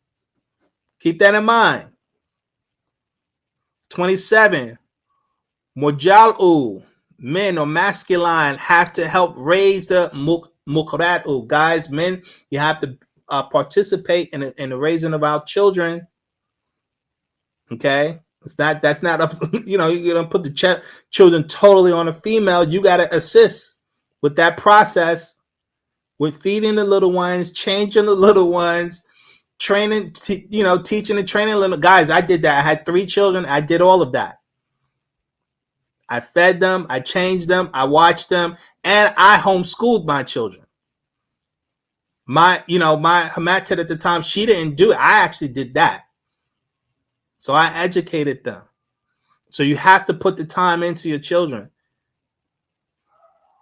Keep that in mind. 27. Mojal'u, men or masculine, have to help raise the mukratu. Guys, men, you have to participate in the raising of our children. Okay, that's not up. You don't put the children totally on a female. You got to assist with that process, with feeding the little ones, changing the little ones, training, teaching and training little guys. I did that. I had 3 children. I did all of that. I fed them, I changed them, I watched them, and I homeschooled my children. My Hamatet at the time, she didn't do it. I actually did that. So I educated them. So you have to put the time into your children.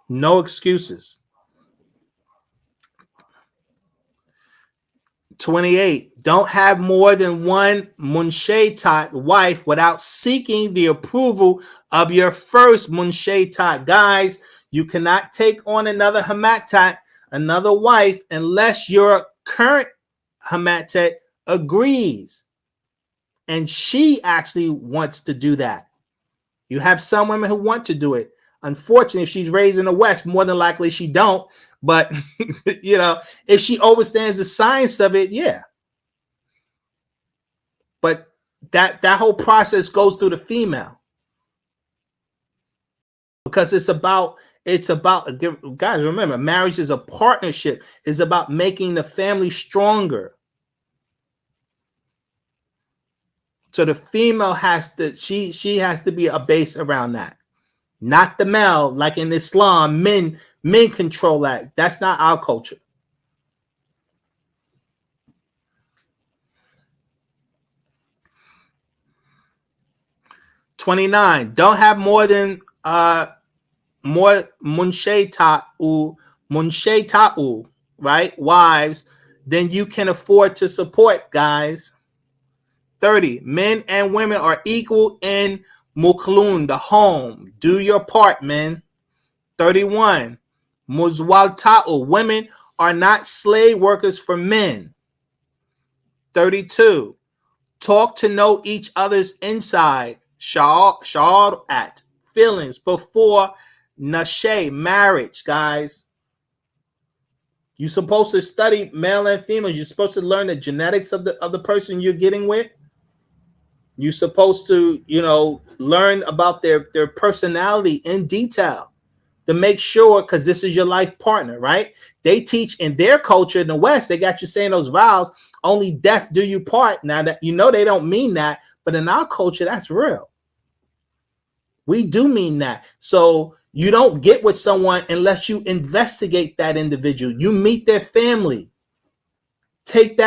No excuses. 28. Don't have more than one munshaitat wife without seeking the approval of your first munshaitat. Guys, you cannot take on another hamatat, another wife, unless your current hamatat agrees. And she actually wants to do that. You have some women who want to do it. Unfortunately, if she's raised in the West, more than likely she don't. But, if she understands the science of it, yeah. But that whole process goes through the female. Because it's about, guys, remember, marriage is a partnership. It's about making the family stronger. So the female she has to be a base around that. Not the male, like in Islam, men control that. That's not our culture. $29. Don't have more than more munshaita'u, right? Wives, than you can afford to support, guys. 30. Men and women are equal in muklun, the home. Do your part, men. 31. Muzwalta'u, women are not slave workers for men. 32. Talk to know each other's inside. Sha'at, feelings before nashe, marriage, guys. You're supposed to study male and female. You're supposed to learn the genetics of the person you're getting with. You're supposed to, learn about their personality in detail to make sure, because this is your life partner, right? They teach in their culture in the West, they got you saying those vows, only death do you part. Now that they don't mean that, but in our culture, that's real. We do mean that. So you don't get with someone unless you investigate that individual. You meet their family. Take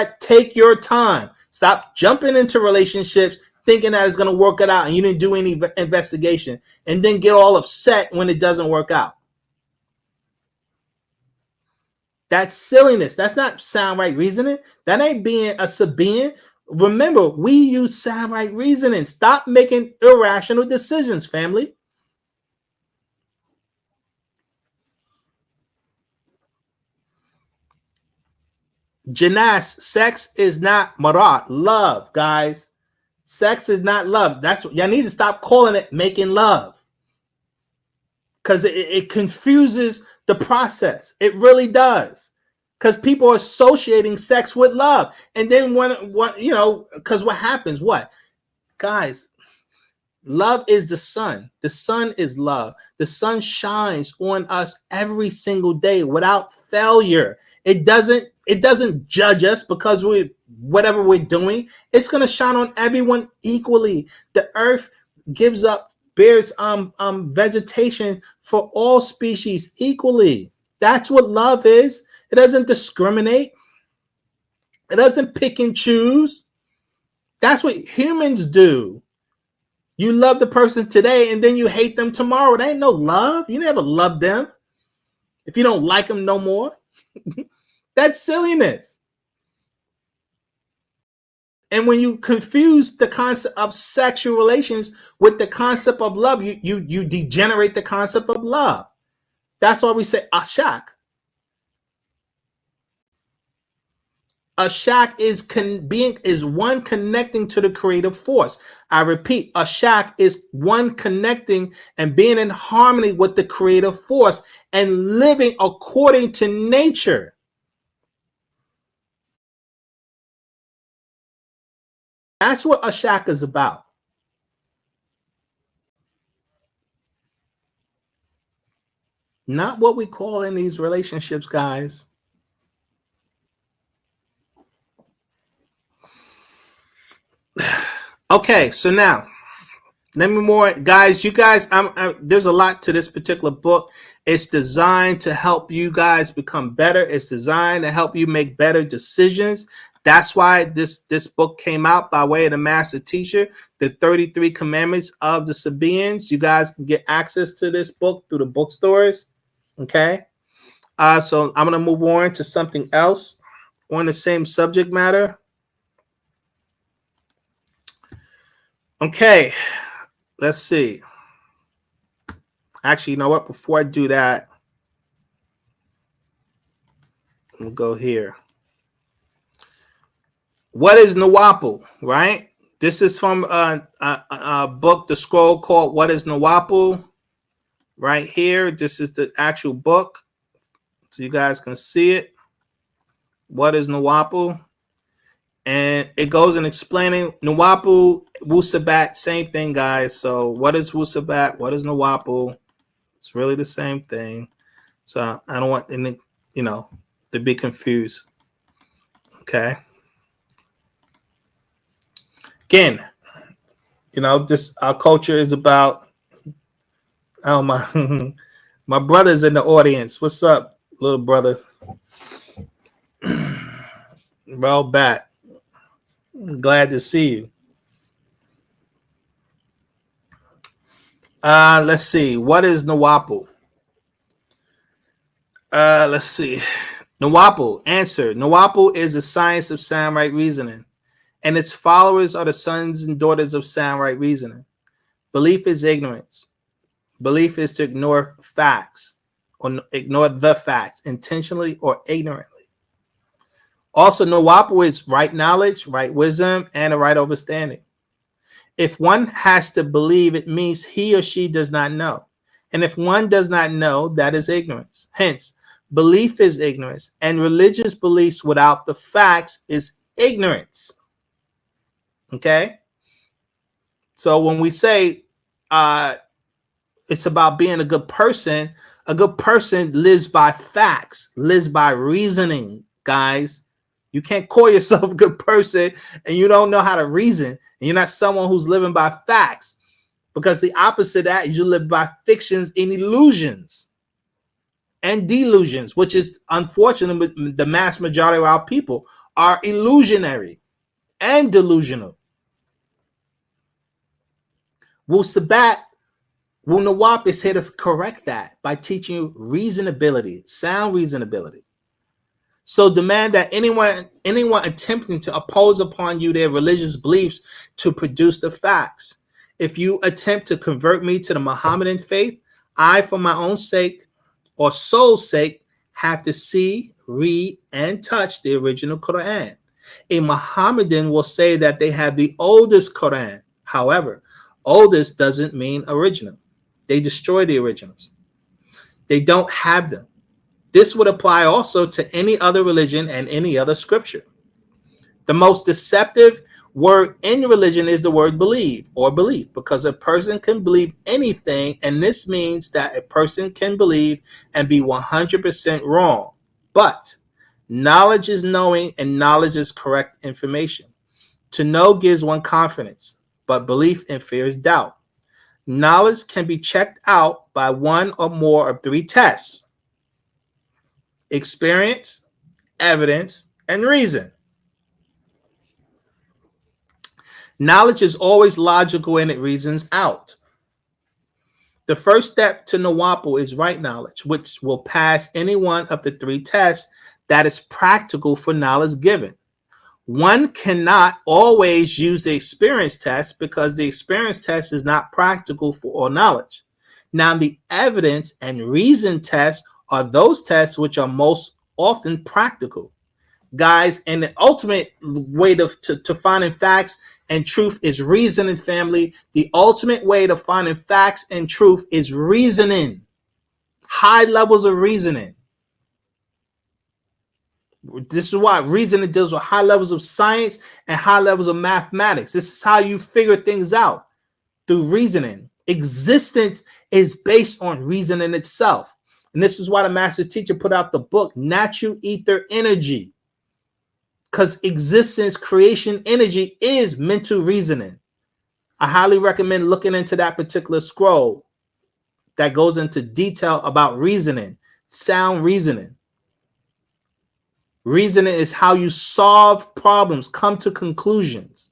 your time. Stop jumping into relationships thinking that it's going to work it out and you didn't do any investigation and then get all upset when it doesn't work out. That's silliness. That's not sound right reasoning. That ain't being a Sabian. Remember, we use sound right reasoning. Stop making irrational decisions, family. Janas, sex is not marat, love, guys. Sex is not love. That's what y'all need to stop calling it making love. Because it confuses the process. It really does. Because people are associating sex with love. And then because what happens? What? Guys, love is the sun. The sun is love. The sun shines on us every single day without failure. It doesn't judge us because whatever we're doing. It's going to shine on everyone equally. The earth bears vegetation for all species equally. That's what love is. It doesn't discriminate. It doesn't pick and choose. That's what humans do. You love the person today and then you hate them tomorrow. That ain't no love. You never loved them if you don't like them no more. That's silliness. And when you confuse the concept of sexual relations with the concept of love, you degenerate the concept of love. That's why we say ashak. Ashak is one connecting to the creative force. I repeat, ashak is one connecting and being in harmony with the creative force and living according to nature. That's what ashak is about. Not what we call in these relationships, guys. Okay, so now let me more, guys. You guys, there's a lot to this particular book. It's designed to help you guys become better. It's designed to help you make better decisions. That's why this book came out by way of the master teacher, the 33 Commandments of the Sabaeans. You guys can get access to this book through the bookstores. Okay. So I'm gonna move on to something else on the same subject matter. Okay, let's see. Actually, you know what? Before I do that, we'll go here. What is NoopooH, right? This is from a book, the scroll called What is NoopooH? Right here. This is the actual book. So you guys can see it. What is NoopooH? And it goes in explaining NoopooH, Wu-Sabat, same thing, guys. So what is Wu-Sabat? What is NoopooH? It's really the same thing. So I don't want any, to be confused. Okay. Again, this our culture is about. Oh my, my brother's in the audience. What's up, little brother? Well, back. Glad to see you. Let's see. What is NoopooH? Let's see. NoopooH. Answer. NoopooH is the science of sound right reasoning, and its followers are the sons and daughters of sound right reasoning. Belief is ignorance. Belief is to ignore facts or ignore the facts intentionally or ignorantly. Also, NoopooH is right knowledge, right wisdom, and a right understanding. If one has to believe, it means he or she does not know. And if one does not know, that is ignorance. Hence, belief is ignorance, and religious beliefs without the facts is ignorance. Okay? So when we say it's about being a good person lives by facts, lives by reasoning, guys. You can't call yourself a good person and you don't know how to reason, and you're not someone who's living by facts, because the opposite of that is you live by fictions and illusions and delusions, which is unfortunately the mass majority of our people are illusionary and delusional. Wu-Sabat, Wu-Nawap is here to correct that by teaching you reasonability, sound reasonability. So demand that anyone attempting to oppose upon you their religious beliefs to produce the facts. If you attempt to convert me to the Mohammedan faith, I, for my own sake or soul's sake, have to see, read, and touch the original Quran. A Mohammedan will say that they have the oldest Quran. However, oldest doesn't mean original. They destroy the originals. They don't have them. This would apply also to any other religion and any other scripture. The most deceptive word in religion is the word believe or belief, because a person can believe anything, and this means that a person can believe and be 100% wrong. But knowledge is knowing, and knowledge is correct information. To know gives one confidence, but belief infers doubt. Knowledge can be checked out by one or more of three tests: experience, evidence, and reason. Knowledge is always logical and it reasons out. The first step to NoopooH is right knowledge, which will pass any one of the three tests that is practical for knowledge given. One cannot always use the experience test because the experience test is not practical for all knowledge. Now, the evidence and reason tests are those tests which are most often practical. Guys, and the ultimate way to finding facts and truth is reasoning, family. The ultimate way to finding facts and truth is reasoning. High levels of reasoning. This is why reasoning deals with high levels of science and high levels of mathematics. This is how you figure things out, through reasoning. Existence is based on reasoning itself. And this is why the master teacher put out the book, Natural Ether Energy. Because existence, creation, energy is mental reasoning. I highly recommend looking into that particular scroll that goes into detail about reasoning, sound reasoning. Reasoning is how you solve problems, come to conclusions.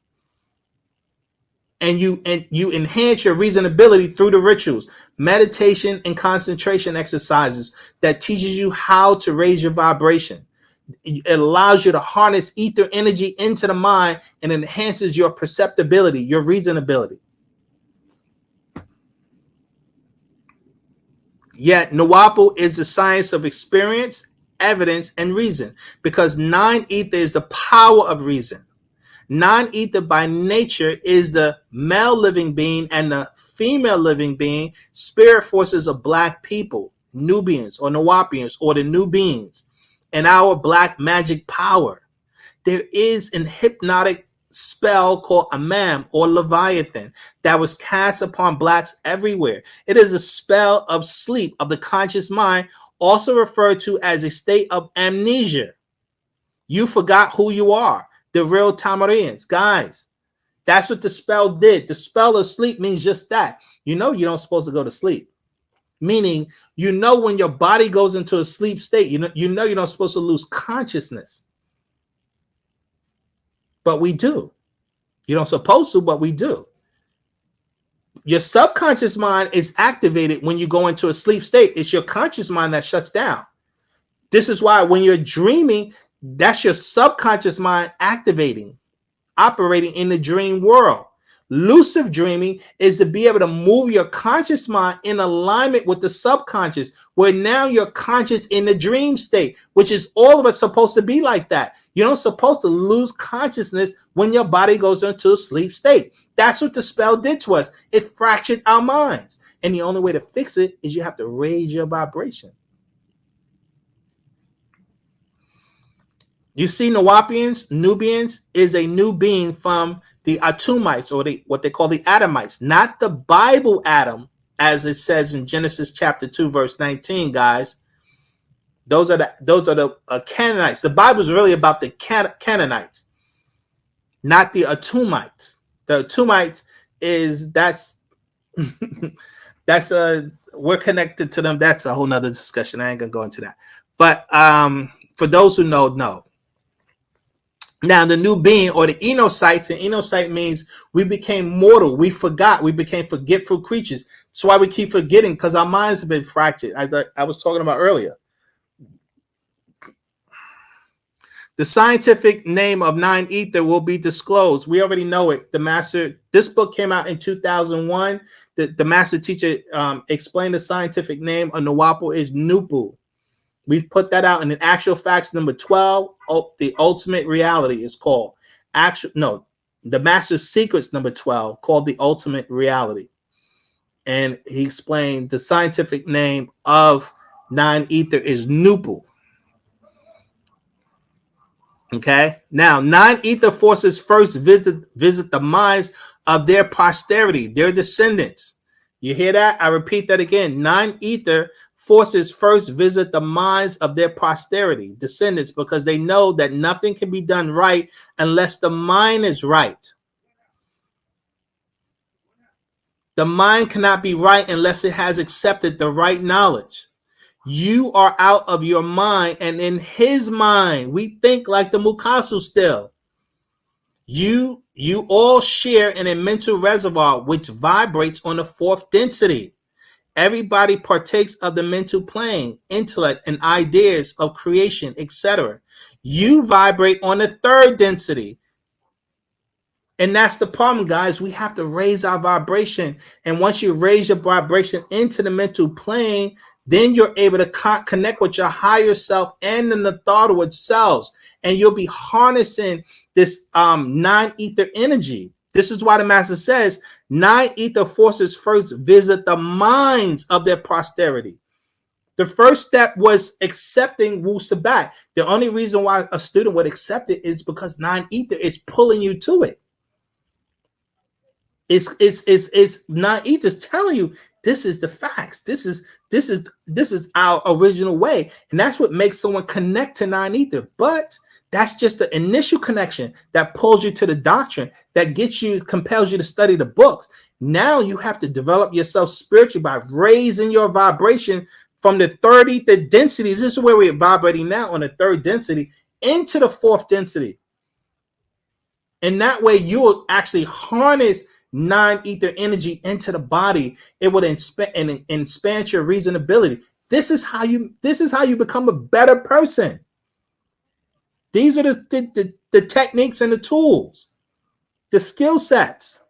And you enhance your reasonability through the rituals, meditation, and concentration exercises that teaches you how to raise your vibration. It allows you to harness ether energy into the mind and enhances your perceptibility, your reasonability. Yet, NoopooH is the science of experience, evidence, and reason, because non-ether is the power of reason. Non-ether by nature is the male living being, and the female living being, spirit forces of black people, Nubians or Nuwaubians, or the new beings, and our black magic power. There is an hypnotic spell called Amam or Leviathan that was cast upon blacks everywhere. It is a spell of sleep of the conscious mind, also referred to as a state of amnesia. You forgot who you are, the real Tamarians. Guys, that's what the spell did. The spell of sleep means just that. You know you're not supposed to go to sleep. Meaning, you know when your body goes into a sleep state, you know you're not supposed to lose consciousness. But we do. You don't supposed to, but we do. Your subconscious mind is activated when you go into a sleep state. It's your conscious mind that shuts down. This is why when you're dreaming, that's your subconscious mind activating, operating in the dream world. Lucid dreaming is to be able to move your conscious mind in alignment with the subconscious, where now you're conscious in the dream state, which is all of us supposed to be like that. You're not supposed to lose consciousness when your body goes into a sleep state. That's what the spell did to us. It fractured our minds. And the only way to fix it is you have to raise your vibration. You see, Nubians is a new being from the Atumites, or what they call the Adamites, not the Bible Adam, as it says in Genesis chapter 2, verse 19, guys. Those are the Canaanites. The Bible is really about the Canaanites, not the Atumites. The Atumites we're connected to them. That's a whole nother discussion. I ain't gonna go into that. But for those who know. Now, the new being, or the Enocytes, and Enocyte means we became mortal. We forgot. We became forgetful creatures. That's why we keep forgetting, because our minds have been fractured, as I was talking about earlier. The scientific name of non-ether will be disclosed. We already know it. This book came out in 2001. The master teacher explained the scientific name of NoopooH is NoopooH. We've put that out in an actual facts number 12. The ultimate reality is called the master's secrets number 12, called the ultimate reality. And he explained the scientific name of non-ether is NoopooH. Okay. Now, non-ether forces first visit the minds of their posterity, their descendants. You hear that? I repeat that again. Non-ether forces first visit the minds of their posterity, descendants, because they know that nothing can be done right unless the mind is right. The mind cannot be right unless it has accepted the right knowledge. You are out of your mind, and in his mind, we think like the Mukasu still. You all share in a mental reservoir which vibrates on the fourth density. Everybody partakes of the mental plane, intellect, and ideas of creation, etc. You vibrate on the third density. And that's the problem, guys. We have to raise our vibration. And once you raise your vibration into the mental plane, then you're able to connect with your higher self and the Natharu cells. And you'll be harnessing this non-ether energy. This is why the master says, non-ether forces first visit the minds of their posterity. The first step was accepting Wu-Sabat. The only reason why a student would accept it is because non-ether is pulling you to it. It's non-ether telling you this is the facts. This is our original way, and that's what makes someone connect to non-ether. But that's just the initial connection that pulls you to the doctrine, that gets you, compels you to study the books. Now you have to develop yourself spiritually by raising your vibration from the third ether densities. This is where we're vibrating now, on the third density, into the fourth density. And that way you will actually harness non-ether energy into the body. It would expand your reasonability. This is how you become a better person. These are the techniques and the tools, the skill sets.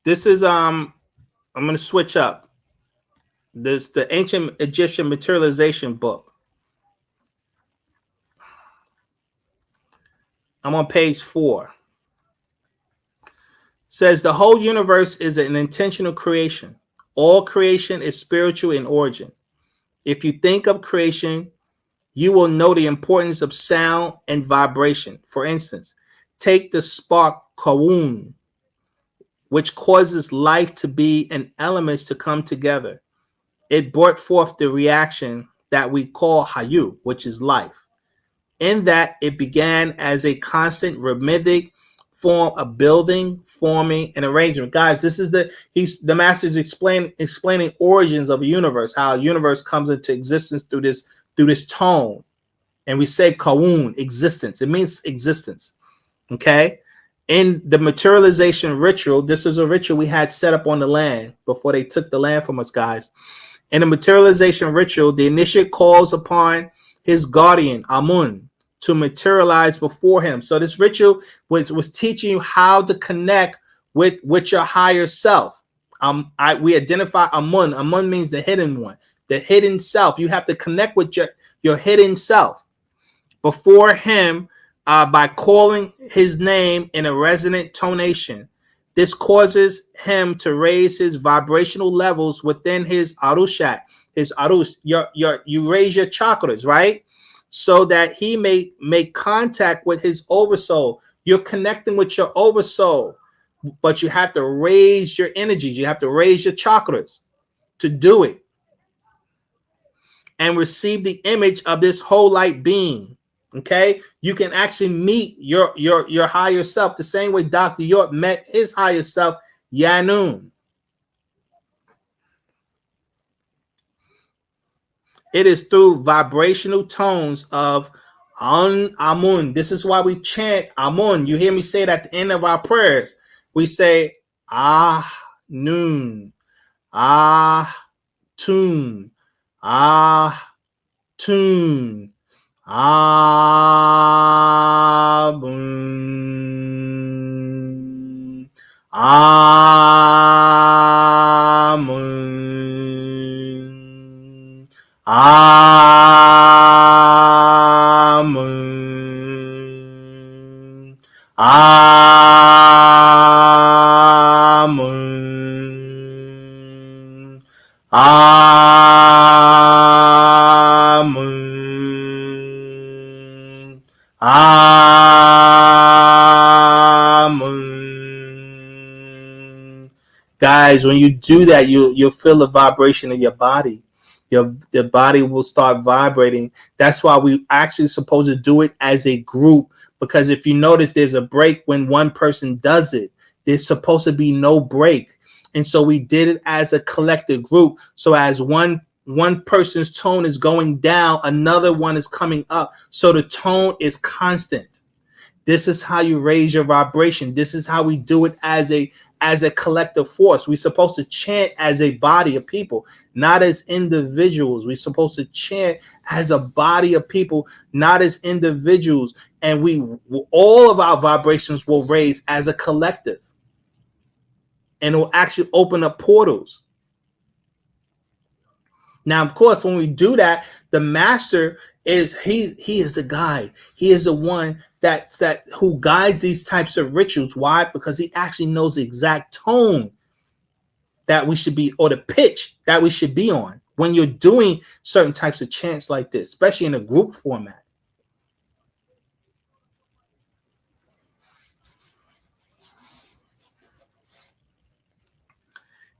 This is I'm going to switch up. This the ancient Egyptian materialization book. I'm on page 4. Says the whole universe is an intentional creation. All creation is spiritual in origin. If you think of creation, you will know the importance of sound and vibration. For instance, take the spark kawun, which causes life to be and elements to come together. It brought forth the reaction that we call hayu, which is life. In that it began as a constant rhythmic form of building, forming, and arrangement. Guys, this is the master's explaining origins of a universe, how a universe comes into existence through this tone. And we say kawun, existence. It means existence. Okay? In the materialization ritual, this is a ritual we had set up on the land before they took the land from us, guys. In the materialization ritual, the initiate calls upon his guardian, Amun, to materialize before him. So this ritual was teaching you how to connect with your higher self. We identify Amun. Amun means the hidden one, the hidden self. You have to connect with your hidden self before him by calling his name in a resonant tonation. This causes him to raise his vibrational levels within his arushat, his arush. You raise your chakras, right? So that he may make contact with his oversoul. You're connecting with your oversoul, but you have to raise your energies. You have to raise your chakras to do it. And receive the image of this whole light being. Okay, you can actually meet your higher self the same way Dr. York met his higher self, Yanun. It is through vibrational tones of Amun. This is why we chant Amun. You hear me say it at the end of our prayers. We say Ah-Nun, Ah-Tun, Ah-Tun, Amun, Amun, Amun, Amun, Amun, Amun. Guys, when you do that, you'll feel the vibration in your body. The body will start vibrating. That's why we actually supposed to do it as a group, because if you notice, there's a break when one person does it. There's supposed to be no break. And so we did it as a collective group. So as one one person's tone is going down, another one is coming up. So the tone is constant. This is how you raise your vibration. This is how we do it as a collective force. We're supposed to chant as a body of people, not as individuals. We're supposed to chant as a body of people, not as individuals. And all of our vibrations will raise as a collective. And it will actually open up portals. Now, of course, when we do that, the master is he is the guide. He is the one that who guides these types of rituals. Why? Because he actually knows the exact tone that we should be, or the pitch that we should be on when you're doing certain types of chants like this, especially in a group format.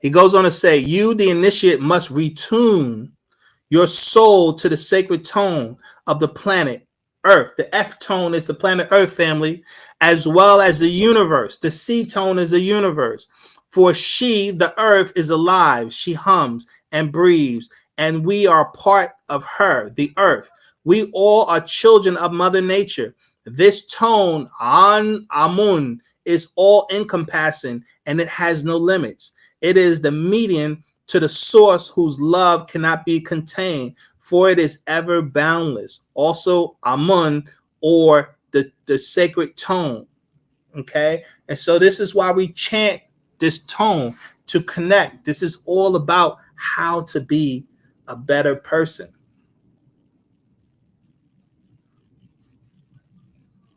He goes on to say, you, the initiate, must retune your soul to the sacred tone of the planet Earth. The F tone is the planet Earth, family, as well as the universe. The C tone is the universe. For she, the Earth, is alive. She hums and breathes, and we are part of her, the Earth. We all are children of Mother Nature. This tone, Amun, is all encompassing, and it has no limits. It is the median to the source whose love cannot be contained, for it is ever boundless. Also, Amun, or the sacred tone. Okay, and so this is why we chant this tone to connect. This is all about how to be a better person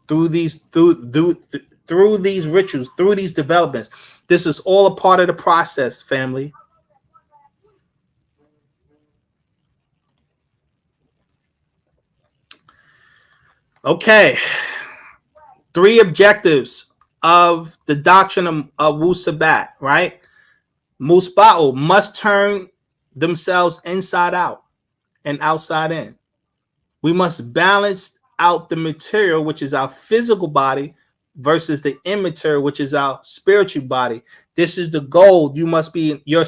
through these rituals, through these developments. This is all a part of the process, family. Okay, 3 objectives of the doctrine of Wu-Sabat, right? Musba'u must turn themselves inside out and outside in. We must balance out the material, which is our physical body, versus the immaterial, which is our spiritual body. This is the goal. You must be in your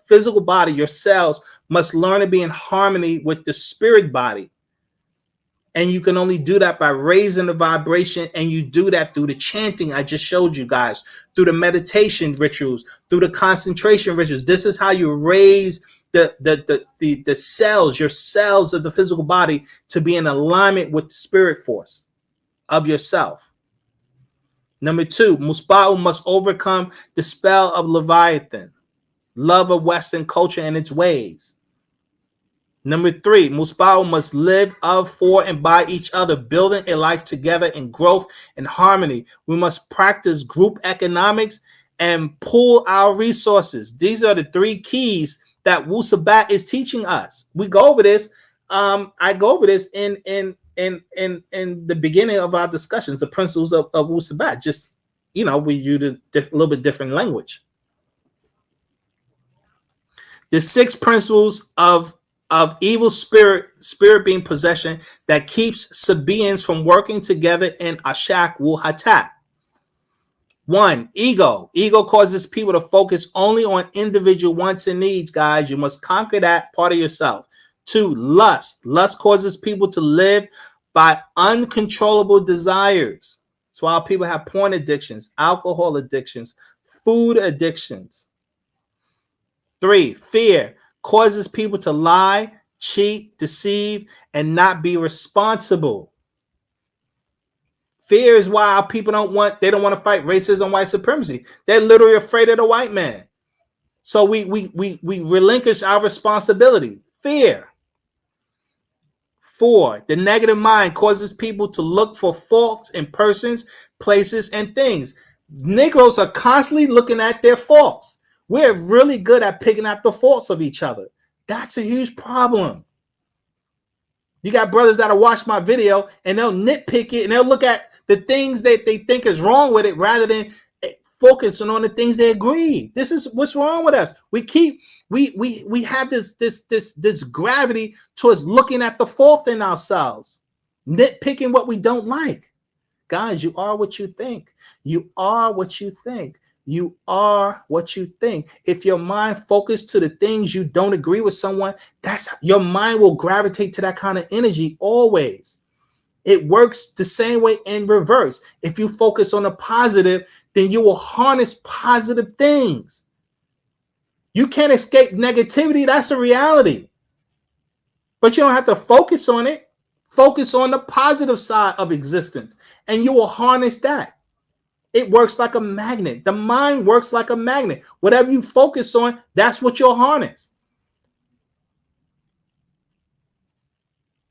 physical body, your cells must learn to be in harmony with the spirit body. And you can only do that by raising the vibration, and you do that through the chanting I just showed you guys, through the meditation rituals, through the concentration rituals. This is how you raise the cells, your cells of the physical body, to be in alignment with the spirit force of yourself. Number 2, Musba'u must overcome the spell of Leviathan, love of Western culture and its ways. Number 3, Musba'u must live of, for, and by each other, building a life together in growth and harmony. We must practice group economics and pool our resources. These are the 3 keys that Wu-Sabat is teaching us. We go over this. I go over this in the beginning of our discussions, the principles of Wu-Sabat. Just, we use a little bit different language. The 6 principles of evil spirit being possession that keeps Sabians from working together in Ashak Wu-Hatat. 1, ego. Ego causes people to focus only on individual wants and needs, guys. You must conquer that part of yourself. 2, lust. Lust causes people to live by uncontrollable desires. That's why people have porn addictions, alcohol addictions, food addictions. 3, fear causes people to lie, cheat, deceive, and not be responsible. Fear is why our people don't want to fight racism, white supremacy. They're literally afraid of the white man. So we relinquish our responsibility. Fear. 4, the negative mind causes people to look for faults in persons, places, and things. Negroes are constantly looking at their faults. We're really good at picking out the faults of each other. That's a huge problem. You got brothers that'll watch my video and they'll nitpick it and they'll look at the things that they think is wrong with it rather than focusing on the things they agree. This is what's wrong with us. We have this gravity towards looking at the fault in ourselves, nitpicking what we don't like. Guys, you are what you think. You are what you think. You are what you think. If your mind focused to the things you don't agree with someone, that's your mind will gravitate to that kind of energy always. It works the same way in reverse. If you focus on the positive, then you will harness positive things. You can't escape negativity. That's a reality. But you don't have to focus on it. Focus on the positive side of existence, and you will harness that. It works like a magnet. The mind works like a magnet. Whatever you focus on, that's what you'll harness.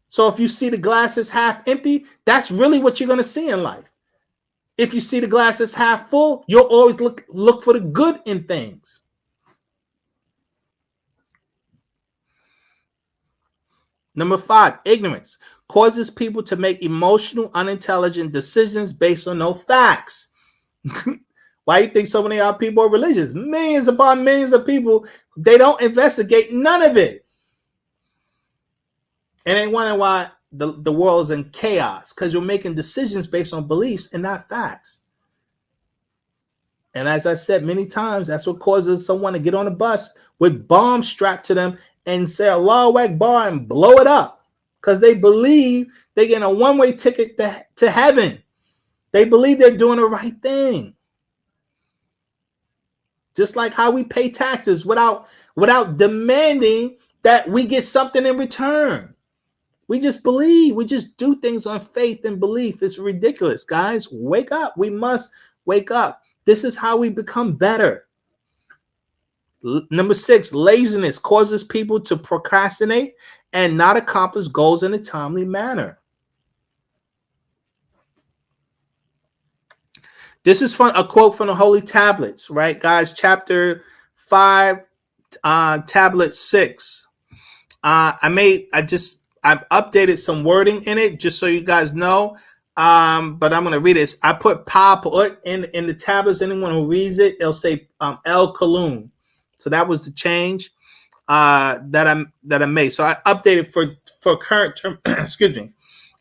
So if you see the glass is half empty, that's really what you're going to see in life. If you see the glass is half full, you'll always look for the good in things. Number 5, ignorance causes people to make emotional, unintelligent decisions based on no facts. Why do you think so many of our people are religious? Millions upon millions of people, they don't investigate none of it. And they wonder why the world is in chaos, because you're making decisions based on beliefs and not facts. And as I said many times, that's what causes someone to get on a bus with bombs strapped to them and say Allahu Akbar and blow it up, because they believe they're getting a one-way ticket to heaven. They believe they're doing the right thing. Just like how we pay taxes without demanding that we get something in return. We just believe. We just do things on faith and belief. It's ridiculous, guys. Wake up. We must wake up. This is how we become better. Number 6, laziness causes people to procrastinate and not accomplish goals in a timely manner. This is from a quote from the Holy Tablets, right, guys? Chapter 5, tablet 6. I've updated some wording in it just so you guys know. But I'm going to read this. I put Pa'ut in the tablets. Anyone who reads it, they'll say El Kalun. So that was the change that I made. So I updated for current term,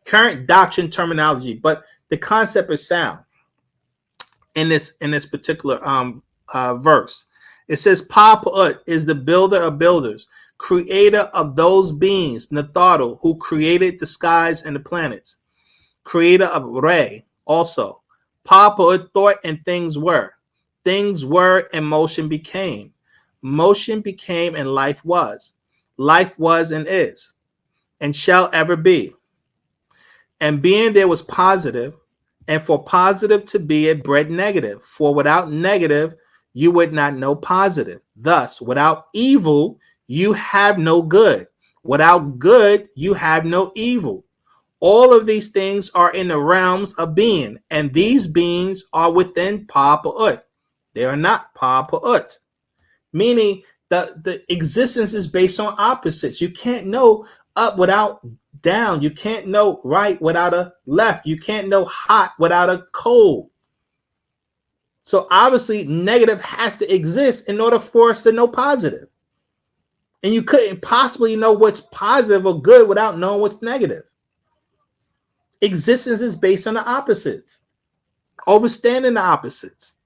current doctrine terminology. But the concept is sound in this particular verse. It says Pa'ut is the builder of builders, creator of those beings, Natharu, who created the skies and the planets. Creator of Re, also. Pa'ut thought and things were. Things were and motion became. Motion became and life was. Life was and is and shall ever be. And being there was positive, and for positive to be it bred negative. For without negative, you would not know positive. Thus, without evil, you have no good. Without good, you have no evil. All of these things are in the realms of being, and these beings are within Pa'ut. They are not Pa'ut, meaning that the existence is based on opposites. You can't know up without down. You can't know right without a left. You can't know hot without a cold. So obviously negative has to exist in order for us to know positive. And you couldn't possibly know what's positive or good without knowing what's negative. Existence is based on the opposites. Understanding the opposites.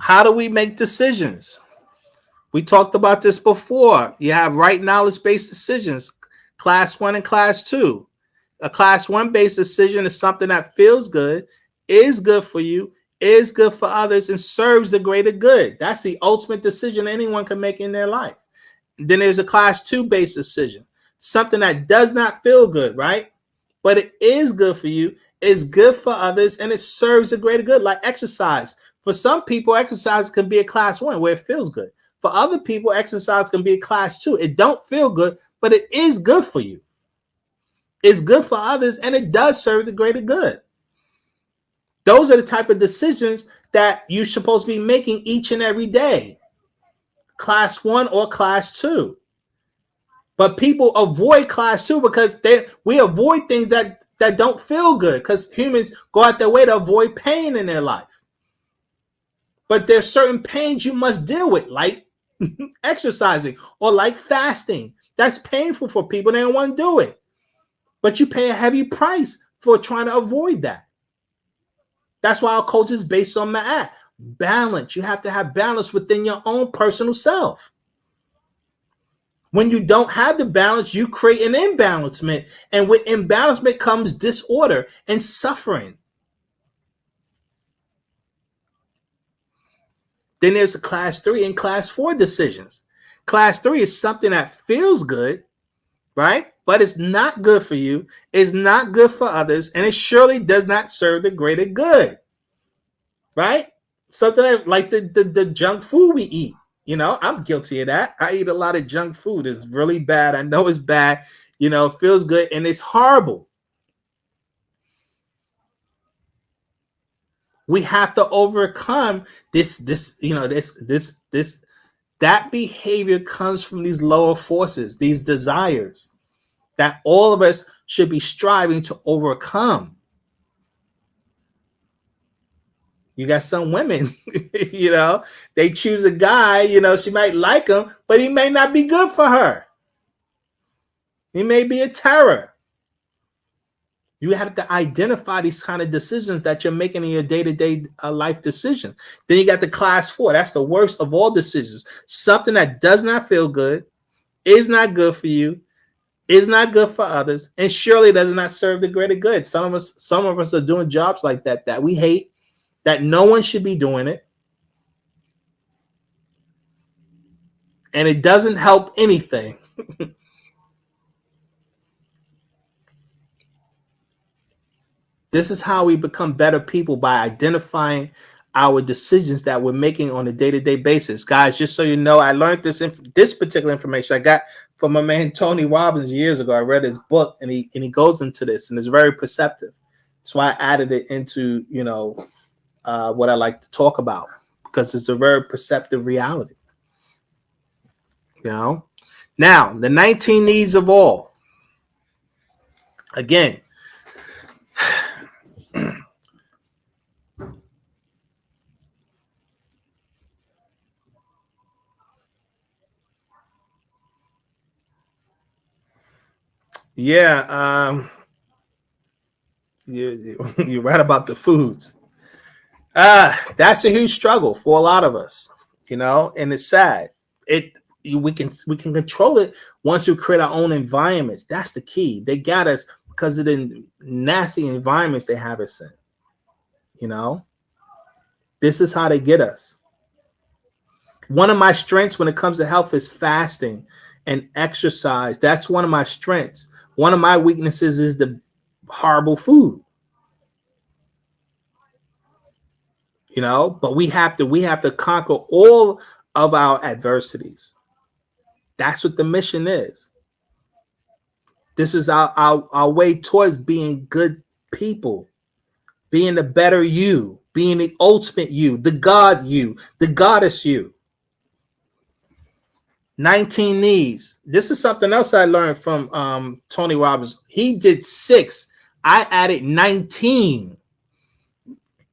How do we make decisions? We talked about this before. You have right knowledge-based decisions, class 1 and class 2. A class 1-based decision is something that feels good, is good for you, is good for others, and serves the greater good. That's the ultimate decision anyone can make in their life. Then there's a class 2-based decision. Something that does not feel good, right? But it is good for you, is good for others, and it serves a greater good, like exercise. For some people, exercise can be a class 1 where it feels good. For other people, exercise can be a class 2. It don't feel good, but it is good for you. It's good for others, and it does serve the greater good. Those are the type of decisions that you're supposed to be making each and every day. Class 1 or class 2. But people avoid class 2 because we avoid things that don't feel good, because humans go out their way to avoid pain in their life. But there's certain pains you must deal with, like exercising or like fasting. That's painful for people. They don't want to do it. But you pay a heavy price for trying to avoid that. That's why our culture is based on ma'at. Balance. You have to have balance within your own personal self. When you don't have the balance, you create an imbalancement. And with imbalancement comes disorder and suffering. Then there's a class 3 and class 4 decisions. Class 3 is something that feels good, right? But it's not good for you. It's not good for others. And it surely does not serve the greater good, right? Something like the junk food we eat. You know, I'm guilty of that. I eat a lot of junk food. It's really bad. I know it's bad. You know, it feels good and it's horrible. We have to overcome that behavior comes from these lower forces, these desires that all of us should be striving to overcome. You got some women, you know, they choose a guy, you know, she might like him, but he may not be good for her. He may be a terror. You have to identify these kind of decisions that you're making in your day-to-day life decisions. Then you got the class 4. That's the worst of all decisions. Something that does not feel good, is not good for you, is not good for others, and surely does not serve the greater good. Some of us are doing jobs like that we hate, that no one should be doing it. And it doesn't help anything. This is how we become better people, by identifying our decisions that we're making on a day-to-day basis. Guys, just so you know, I learned this particular information I got from my man Tony Robbins years ago. I read his book, and he goes into this, and it's very perceptive. That's why I added it into, you know, what I like to talk about, because it's a very perceptive reality. You know, now the 19 needs of all. Again, yeah, you're right about the foods. That's a huge struggle for a lot of us, you know, and it's sad. We can control it once we create our own environments. That's the key. They got us because of the nasty environments they have us in. You know, this is how they get us. One of my strengths when it comes to health is fasting and exercise. That's one of my strengths. One of my weaknesses is the horrible food. You know, but we have to conquer all of our adversities. That's what the mission is. This is our way towards being good people, being the better you, being the ultimate you, the God you, the goddess you. 19 needs. This is something else I learned from Tony Robbins. He did 6. I added 19.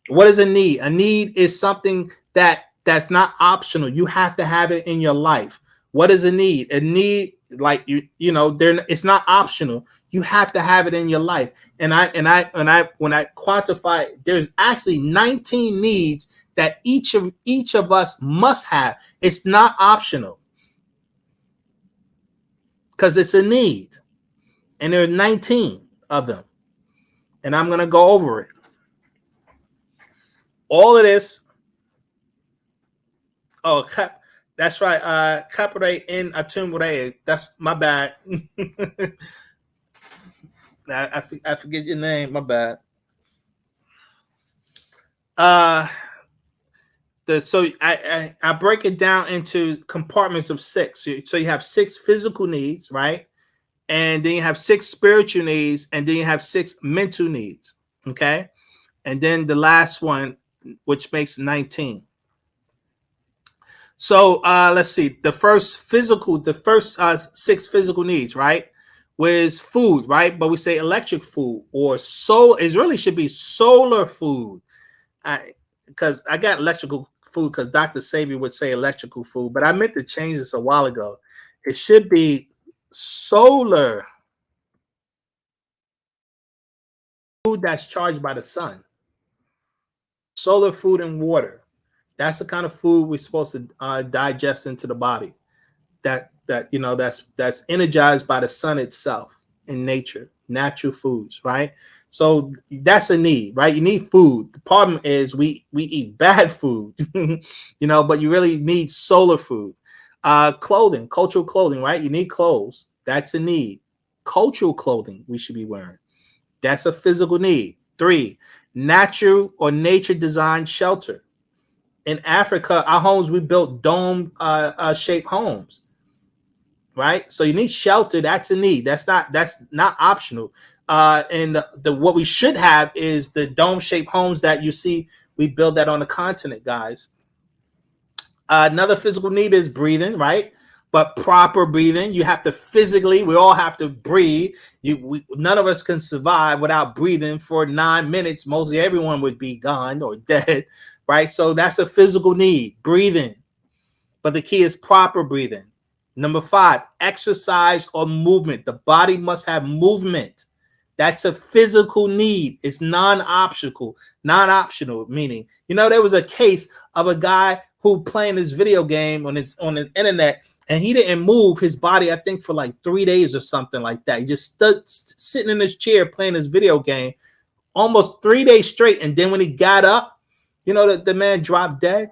What is a need? A need is something that's not optional. You have to have it in your life. What is a need? A need, like you know, it's not optional. You have to have it in your life. And when I quantify, there's actually 19 needs that each of us must have. It's not optional, because it's a need. And there are 19 of them. And I'm going to go over it. All of this. Oh, that's right. Capere in Atumure. That's my bad. I forget your name. My bad. So I break it down into compartments of 6. So you have 6 physical needs, right? And then you have 6 spiritual needs, and then you have 6 mental needs. Okay. And then the last one, which makes 19. So let's see. The first 6 physical needs, right, was food, right? But we say electric food, or it really should be solar food. Because I got electrical food because Dr. Sabi would say electrical food, but I meant to change this a while ago. It should be solar food that's charged by the sun. solar food and water. That's the kind of food we're supposed to digest into the body. That's energized by the sun itself in nature, natural foods, right? So that's a need, right? You need food. The problem is we eat bad food, but you really need solar food. Clothing, cultural clothing, right? You need clothes. That's a need. Cultural clothing we should be wearing. That's a physical need. 3, natural or nature designed shelter. In Africa, our homes, we built dome shaped homes. Right, so you need shelter. That's a need. That's not optional. And the what we should have is the dome-shaped homes that you see. We build that on the continent, guys. Another physical need is breathing, right? But proper breathing. You have to physically. We all have to breathe. None of us can survive without breathing for 9 minutes. Mostly everyone would be gone or dead, right? So that's a physical need, breathing. But the key is proper breathing. Number 5, exercise or movement. The body must have movement. That's a physical need. It's non-optional. Non-optional meaning, there was a case of a guy who playing this video game on the internet, and he didn't move his body, I think, for like 3 days or something like that. He just stood sitting in his chair playing this video game almost 3 days straight. And then when he got up, the man dropped dead.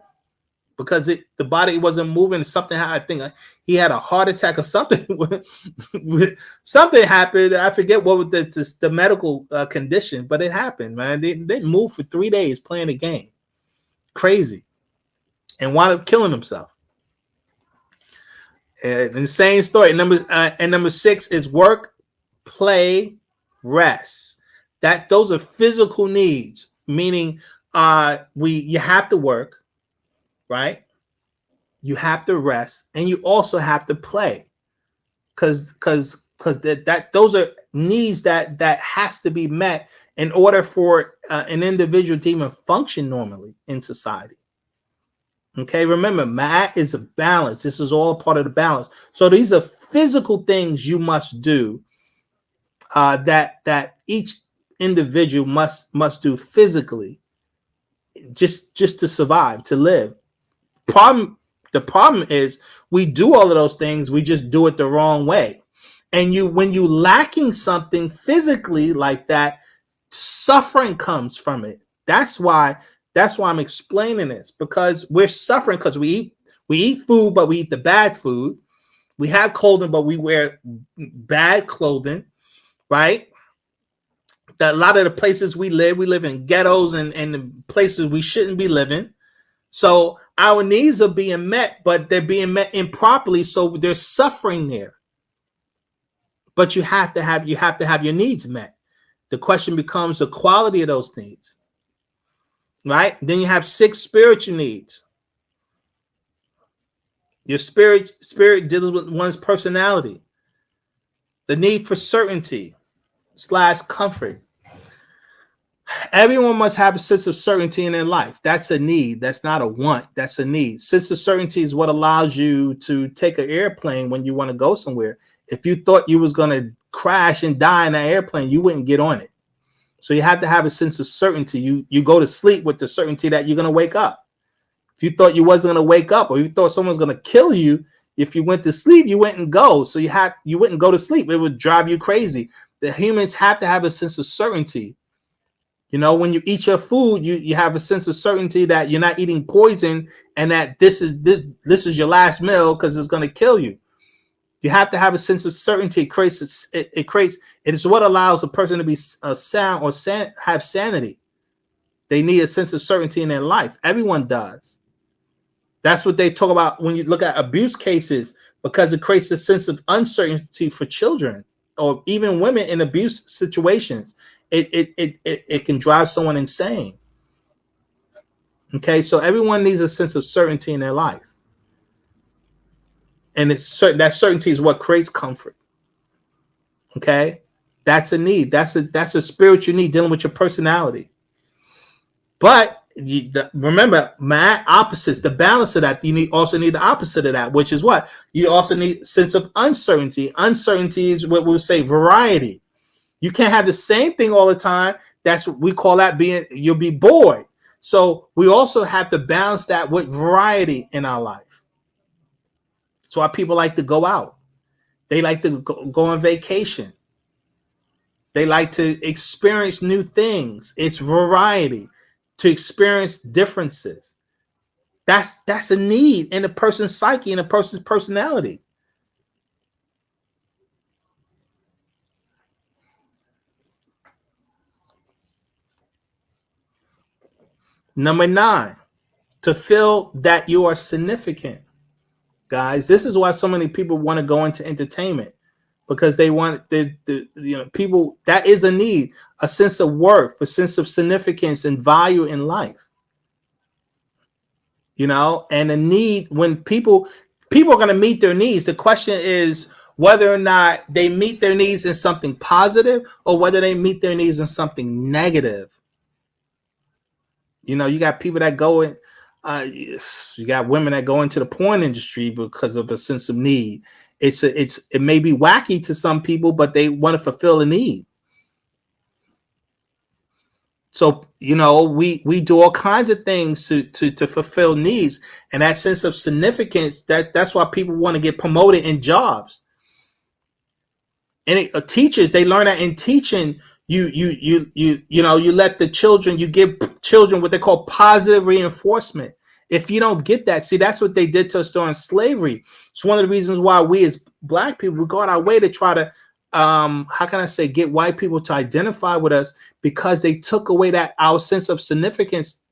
Because the body wasn't moving. Something, I think he had a heart attack or something. Something happened. I forget what was the medical condition, but it happened, man. They didn't move for 3 days playing the game. Crazy. And wound up killing himself. Insane story. Number 6 is work, play, rest. Those are physical needs, meaning you have to work. Right, you have to rest, and you also have to play, because those are needs that has to be met in order for an individual to even function normally in society. Okay, remember, Ma'at is a balance. This is all part of the balance. So these are physical things you must do that each individual must do physically, just to survive, to live. The problem is we do all of those things, we just do it the wrong way. And when you lacking something physically like that, suffering comes from it. That's why I'm explaining this, because we're suffering because we eat food, but we eat the bad food. We have clothing, but we wear bad clothing, right? That a lot of the places we live in ghettos and places we shouldn't be living. So our needs are being met, but they're being met improperly. So there's suffering there. But you have to have your needs met. The question becomes the quality of those needs, right? Then you have 6 spiritual needs. Your spirit deals with one's personality. The need for certainty / comfort. Everyone must have a sense of certainty in their life. That's a need. That's not a want. That's a need. Sense of certainty is what allows you to take an airplane when you want to go somewhere. If you thought you was going to crash and die in that airplane, you wouldn't get on it. So you have to have a sense of certainty. You go to sleep with the certainty that you're going to wake up. If you thought you wasn't going to wake up, or you thought someone's going to kill you, if you went to sleep, you wouldn't go. So you wouldn't go to sleep. It would drive you crazy. The humans have to have a sense of certainty. When you eat your food, you have a sense of certainty that you're not eating poison, and that this is your last meal because it's going to kill you. You have to have a sense of certainty. It is what allows a person to be sound or have sanity. They need a sense of certainty in their life. Everyone does. That's what they talk about when you look at abuse cases, because it creates a sense of uncertainty for children or even women in abuse situations. It can drive someone insane. Okay, so everyone needs a sense of certainty in their life, and that certainty is what creates comfort. Okay, that's a need. That's a spiritual need dealing with your personality. But remember, my opposites, the balance of that, you also need the opposite of that, which is what? You also need a sense of uncertainty. Uncertainty is what we'll say variety. You can't have the same thing all the time. That's what we call that you'll be bored. So we also have to balance that with variety in our life. That's why people like to go out. They like to go on vacation. They like to experience new things. It's variety, to experience differences. That's a need in a person's psyche, in a person's personality. Number 9, to feel that you are significant. Guys, this is why so many people want to go into entertainment, because they want people, that is a need, a sense of worth, a sense of significance and value in life. And a need, when people are going to meet their needs. The question is whether or not they meet their needs in something positive or whether they meet their needs in something negative. You got people that go in, you got women that go into the porn industry because of a sense of need. It may be wacky to some people, but they want to fulfill a need. So, we do all kinds of things to fulfill needs, and that sense of significance, that's why people want to get promoted in jobs. And teachers, they learn that in teaching. You let the children, you give children what they call positive reinforcement. If you don't get that, see, that's what they did to us during slavery. It's one of the reasons why we as Black people, we go out our way to try to, get white people to identify with us, because they took away our sense of significance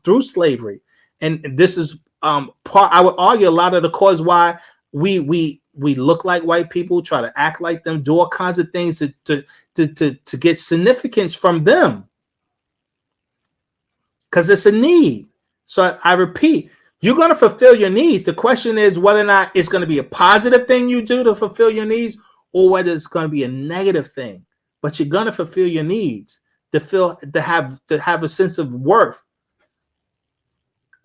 through slavery. And this is I would argue, a lot of the cause why we look like white people, try to act like them, do all kinds of things to get significance from them, because it's a need. So I repeat, you're going to fulfill your needs. The question is whether or not it's going to be a positive thing you do to fulfill your needs, or whether it's going to be a negative thing. But you're going to fulfill your needs to have a sense of worth.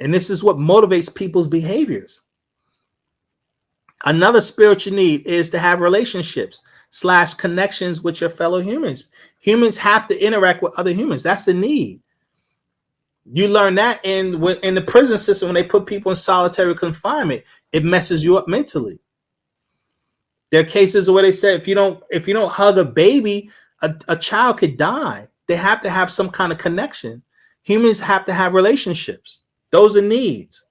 And this is what motivates people's behaviors. Another spiritual need is to have relationships / connections with your fellow humans. Humans have to interact with other humans. That's the need. You learn that in the prison system, when they put people in solitary confinement, it messes you up mentally. There are cases where they say if you don't hug a baby, a child could die. They have to have some kind of connection. Humans have to have relationships. Those are needs.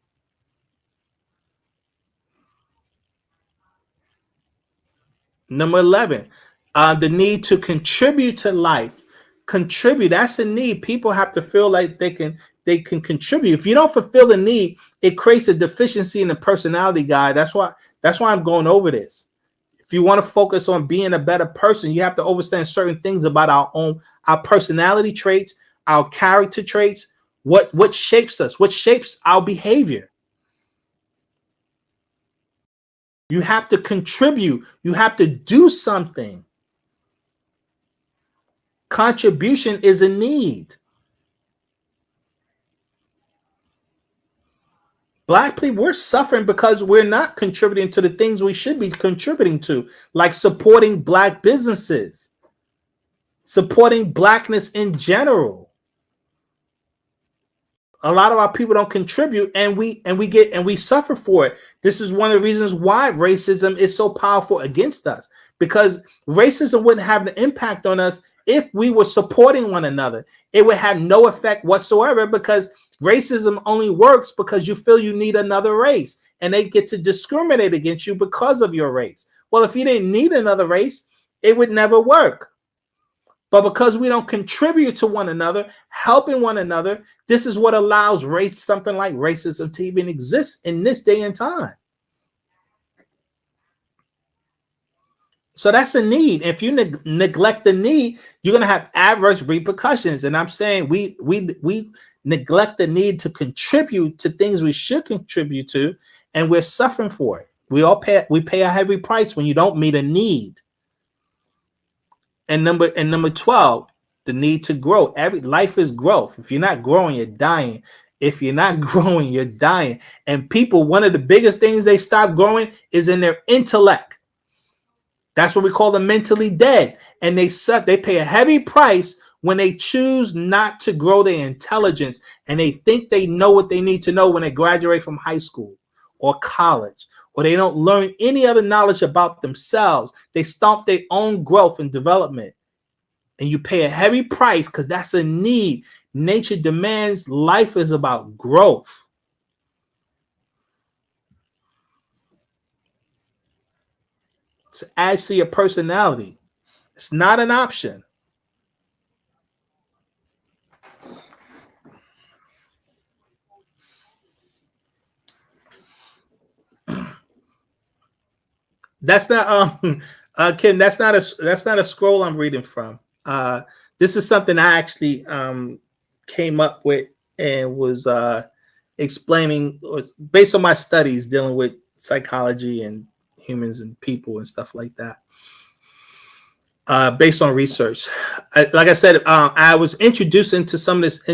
Number 11, the need to contribute to life. Contribute, that's a need. People have to feel like they can contribute. If you don't fulfill the need, it creates a deficiency in the personality guide. That's why I'm going over this. If you want to focus on being a better person, you have to understand certain things about our personality traits, our character traits, what shapes us, what shapes our behavior. You have to contribute. You have to do something. Contribution is a need. Black people, we're suffering because we're not contributing to the things we should be contributing to, like supporting Black businesses, supporting Blackness in general. A lot of our people don't contribute, and we suffer for it. This is one of the reasons why racism is so powerful against us, because racism wouldn't have an impact on us if we were supporting one another. It would have no effect whatsoever, because racism only works because you feel you need another race, and they get to discriminate against you because of your race. Well, if you didn't need another race, it would never work. But because we don't contribute to one another, helping one another, this is what allows something like racism to even exist in this day and time. So that's a need. If you neglect the need, you're going to have adverse repercussions. And I'm saying we neglect the need to contribute to things we should contribute to, and we're suffering for it. We pay a heavy price when you don't meet a need. And number 12, the need to grow. Life is growth. If you're not growing, you're dying. If you're not growing, you're dying. And people, one of the biggest things they stop growing is in their intellect. That's what we call them mentally dead. And they pay a heavy price when they choose not to grow their intelligence and they think they know what they need to know when they graduate from high school or college, or they don't learn any other knowledge about themselves, they stomp their own growth and development. And you pay a heavy price because that's a need. Nature demands. Life is about growth. To add to your personality. It's not an option. That's not Kim, that's not a scroll I'm reading from. This is something I actually came up with and was explaining based on my studies dealing with psychology and humans and people and stuff like that. Based on research. Like I said, I was introduced into some of this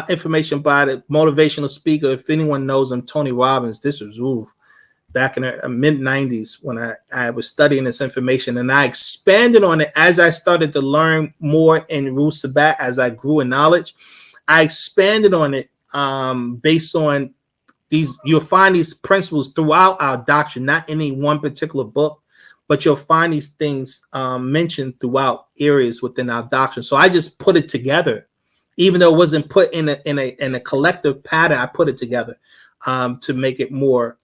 information by the motivational speaker. If anyone knows him, Tony Robbins. This was back in the mid-90s when I was studying this information, and I expanded on it as I started to learn more in Wu-Sabat. As I grew in knowledge, I expanded on it based on these. You'll find these principles throughout our doctrine, not any one particular book, but you'll find these things mentioned throughout areas within our doctrine. So I just put it together, even though it wasn't put in a collective pattern. I put it together to make it more,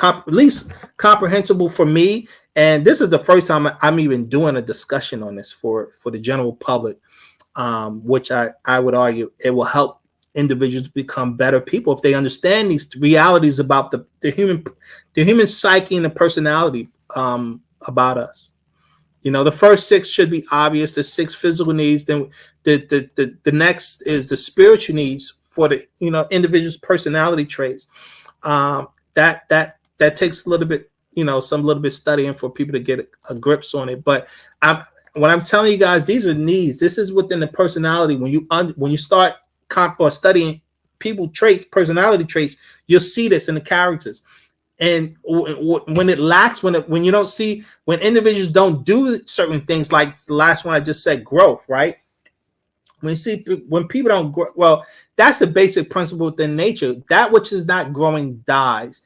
at least comprehensible for me. And this is the first time I'm even doing a discussion on this for the general public, which I would argue it will help individuals become better people if they understand these realities about the human psyche and the personality about us. The first 6 should be obvious. The 6 physical needs. Then the next is the spiritual needs for the individual's personality traits. That takes a little bit some little bit studying for people to get a grips on it. But when I'm telling you guys, these are needs. This is within the personality. When you start or studying people traits, personality traits, you'll see this in the characters. And when it lacks, when you don't see, when individuals don't do certain things, like the last one I just said, growth, right? When people don't grow, well, that's a basic principle within nature. That which is not growing dies.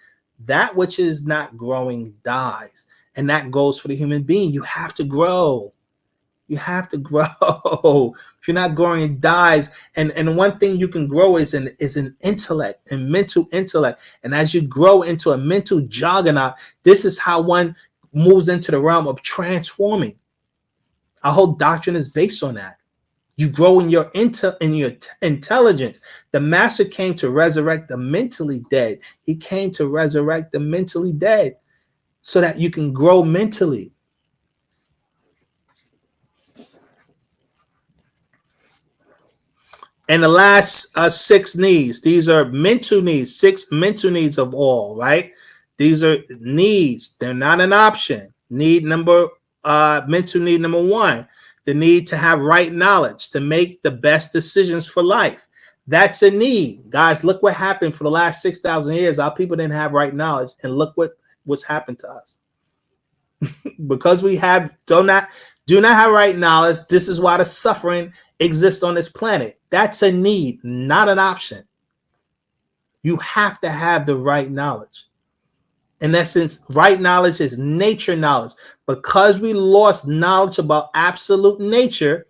That which is not growing dies. And that goes for the human being. You have to grow. You have to grow. If you're not growing, it dies. And one thing you can grow is an intellect and mental intellect. And as you grow into a mental juggernaut, this is how one moves into the realm of transforming. Our whole doctrine is based on that. You grow in your intelligence. The master came to resurrect the mentally dead. He came to resurrect the mentally dead so that you can grow mentally. And the last 6 needs, these are mental needs, 6 mental needs of all, right? These are needs. They're not an option. Mental need number 1, the need to have right knowledge, to make the best decisions for life. That's a need. Guys, look what happened for the last 6,000 years. Our people didn't have right knowledge, and look what's happened to us. Because we do not have right knowledge, this is why the suffering exists on this planet. That's a need, not an option. You have to have the right knowledge. In essence, right knowledge is nature knowledge. Because we lost knowledge about absolute nature,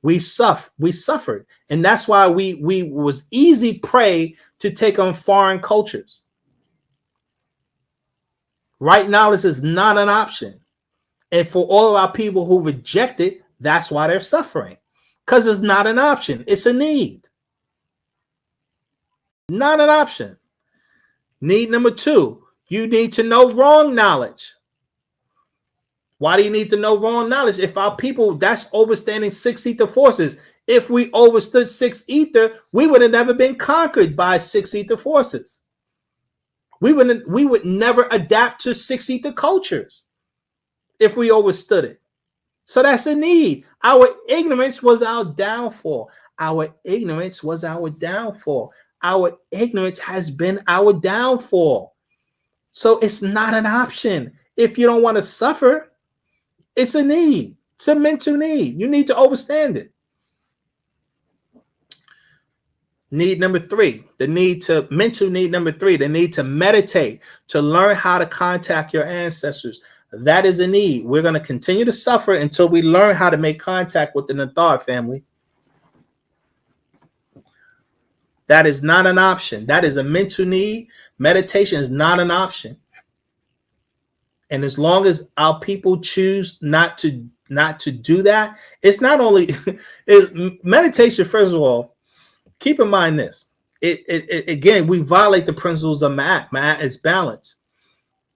we suffered. And that's why we was easy prey to take on foreign cultures. Right knowledge is not an option. And for all of our people who reject it, that's why they're suffering. Because it's not an option. It's a need. Not an option. Need number 2, you need to know wrong knowledge. Why do you need to know wrong knowledge? If our people, that's overstanding 6 ether forces. If we overstood 6 ether, we would have never been conquered by 6 ether forces. We would never adapt to 6 ether cultures if we overstood it. So that's a need. Our ignorance was our downfall. Our ignorance was our downfall. Our ignorance has been our downfall. So it's not an option. If you don't want to suffer, it's a need. It's a mental need. You need to understand it. Need number three, mental need number three, the need to meditate, to learn how to contact your ancestors. That is a need. We're going to continue to suffer until we learn how to make contact with the Nathar family. That is not an option. That is a mental need. Meditation is not an option. And as long as our people choose not to do that, it's not only meditation. First of all, keep in mind this. Again, we violate the principles of Ma'at. Ma'at is balance.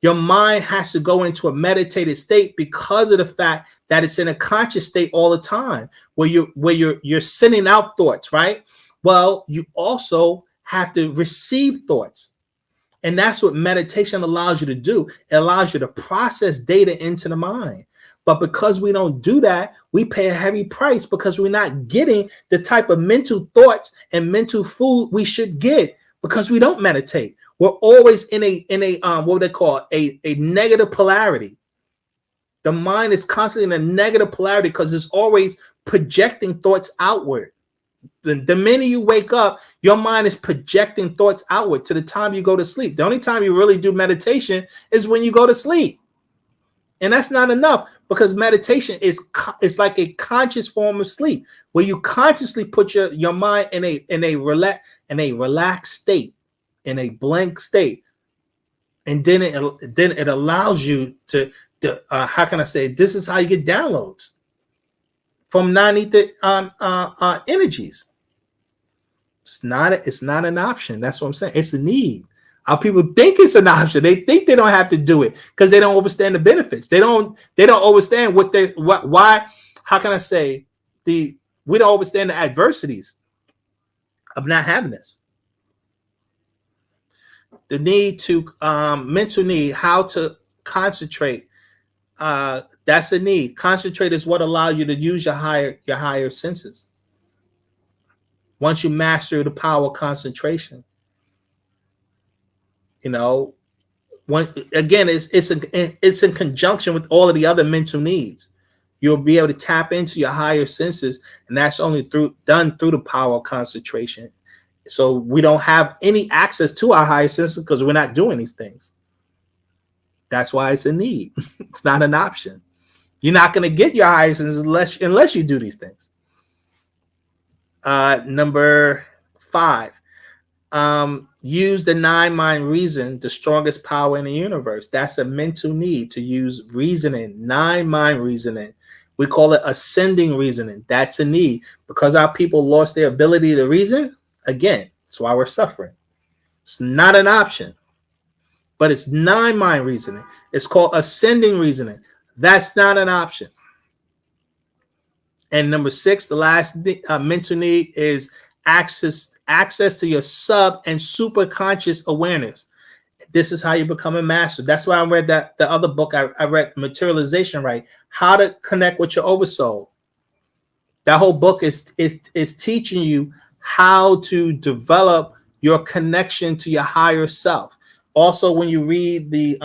Your mind has to go into a meditative state because of the fact that it's in a conscious state all the time, where you're sending out thoughts, right? Well, you also have to receive thoughts. And that's what meditation allows you to do. It allows you to process data into the mind. But because we don't do that, we pay a heavy price because we're not getting the type of mental thoughts and mental food we should get because we don't meditate. We're always in a what they call a negative polarity. The mind is constantly in a negative polarity because it's always projecting thoughts outward. The minute you wake up, your mind is projecting thoughts outward to the time you go to sleep. The only time you really do meditation is when you go to sleep. And that's not enough, because meditation is like a conscious form of sleep, where you consciously put your mind in a relaxed state, in a blank state. And then it allows you to how can I say, this is how you get downloads from non-ether energies. It's not an option. That's what I'm saying. It's a need. Our people think it's an option. They think they don't have to do it because they don't understand the benefits. They don't understand why. How can I say, we don't understand the adversities of not having this. The need to mental need, how to concentrate. That's a need. Concentrate is what allows you to use your higher senses. Once you master the power of concentration, it's in conjunction with all of the other mental needs. You'll be able to tap into your higher senses, and that's only done through the power of concentration. So we don't have any access to our higher senses because we're not doing these things. That's why it's a need. It's not an option. You're not going to get your higher senses unless you do these things. Number 5, use the 9-mind reason, the strongest power in the universe. That's a mental need, to use reasoning, 9-mind reasoning. We call it ascending reasoning. That's a need. Because our people lost their ability to reason, again, that's why we're suffering. It's not an option, but it's 9-mind reasoning. It's called ascending reasoning. That's not an option. And number 6, the last mental need is access to your sub and super conscious awareness. This is how you become a master. That's why I read the other book I read, Materialization Right, how to connect with your oversoul. That whole book is teaching you how to develop your connection to your higher self. Also, when you read the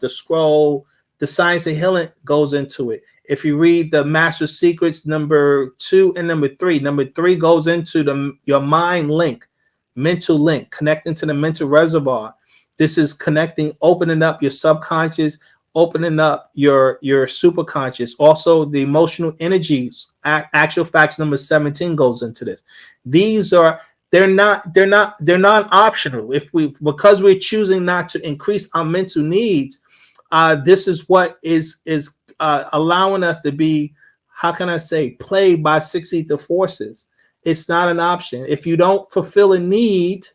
scroll, The Science of Healing goes into it. If you read the Master Secrets, number 2 and number 3 goes into your mind link, mental link, connecting to the mental reservoir. This is connecting, opening up your subconscious, opening up your superconscious. Also, the emotional energies. Actual Facts number 17 goes into this. They're not optional. Because we're choosing not to increase our mental needs, this is what is allowing us to be, how can I say, played by 6 ether forces. It's not an option. If you don't fulfill a need,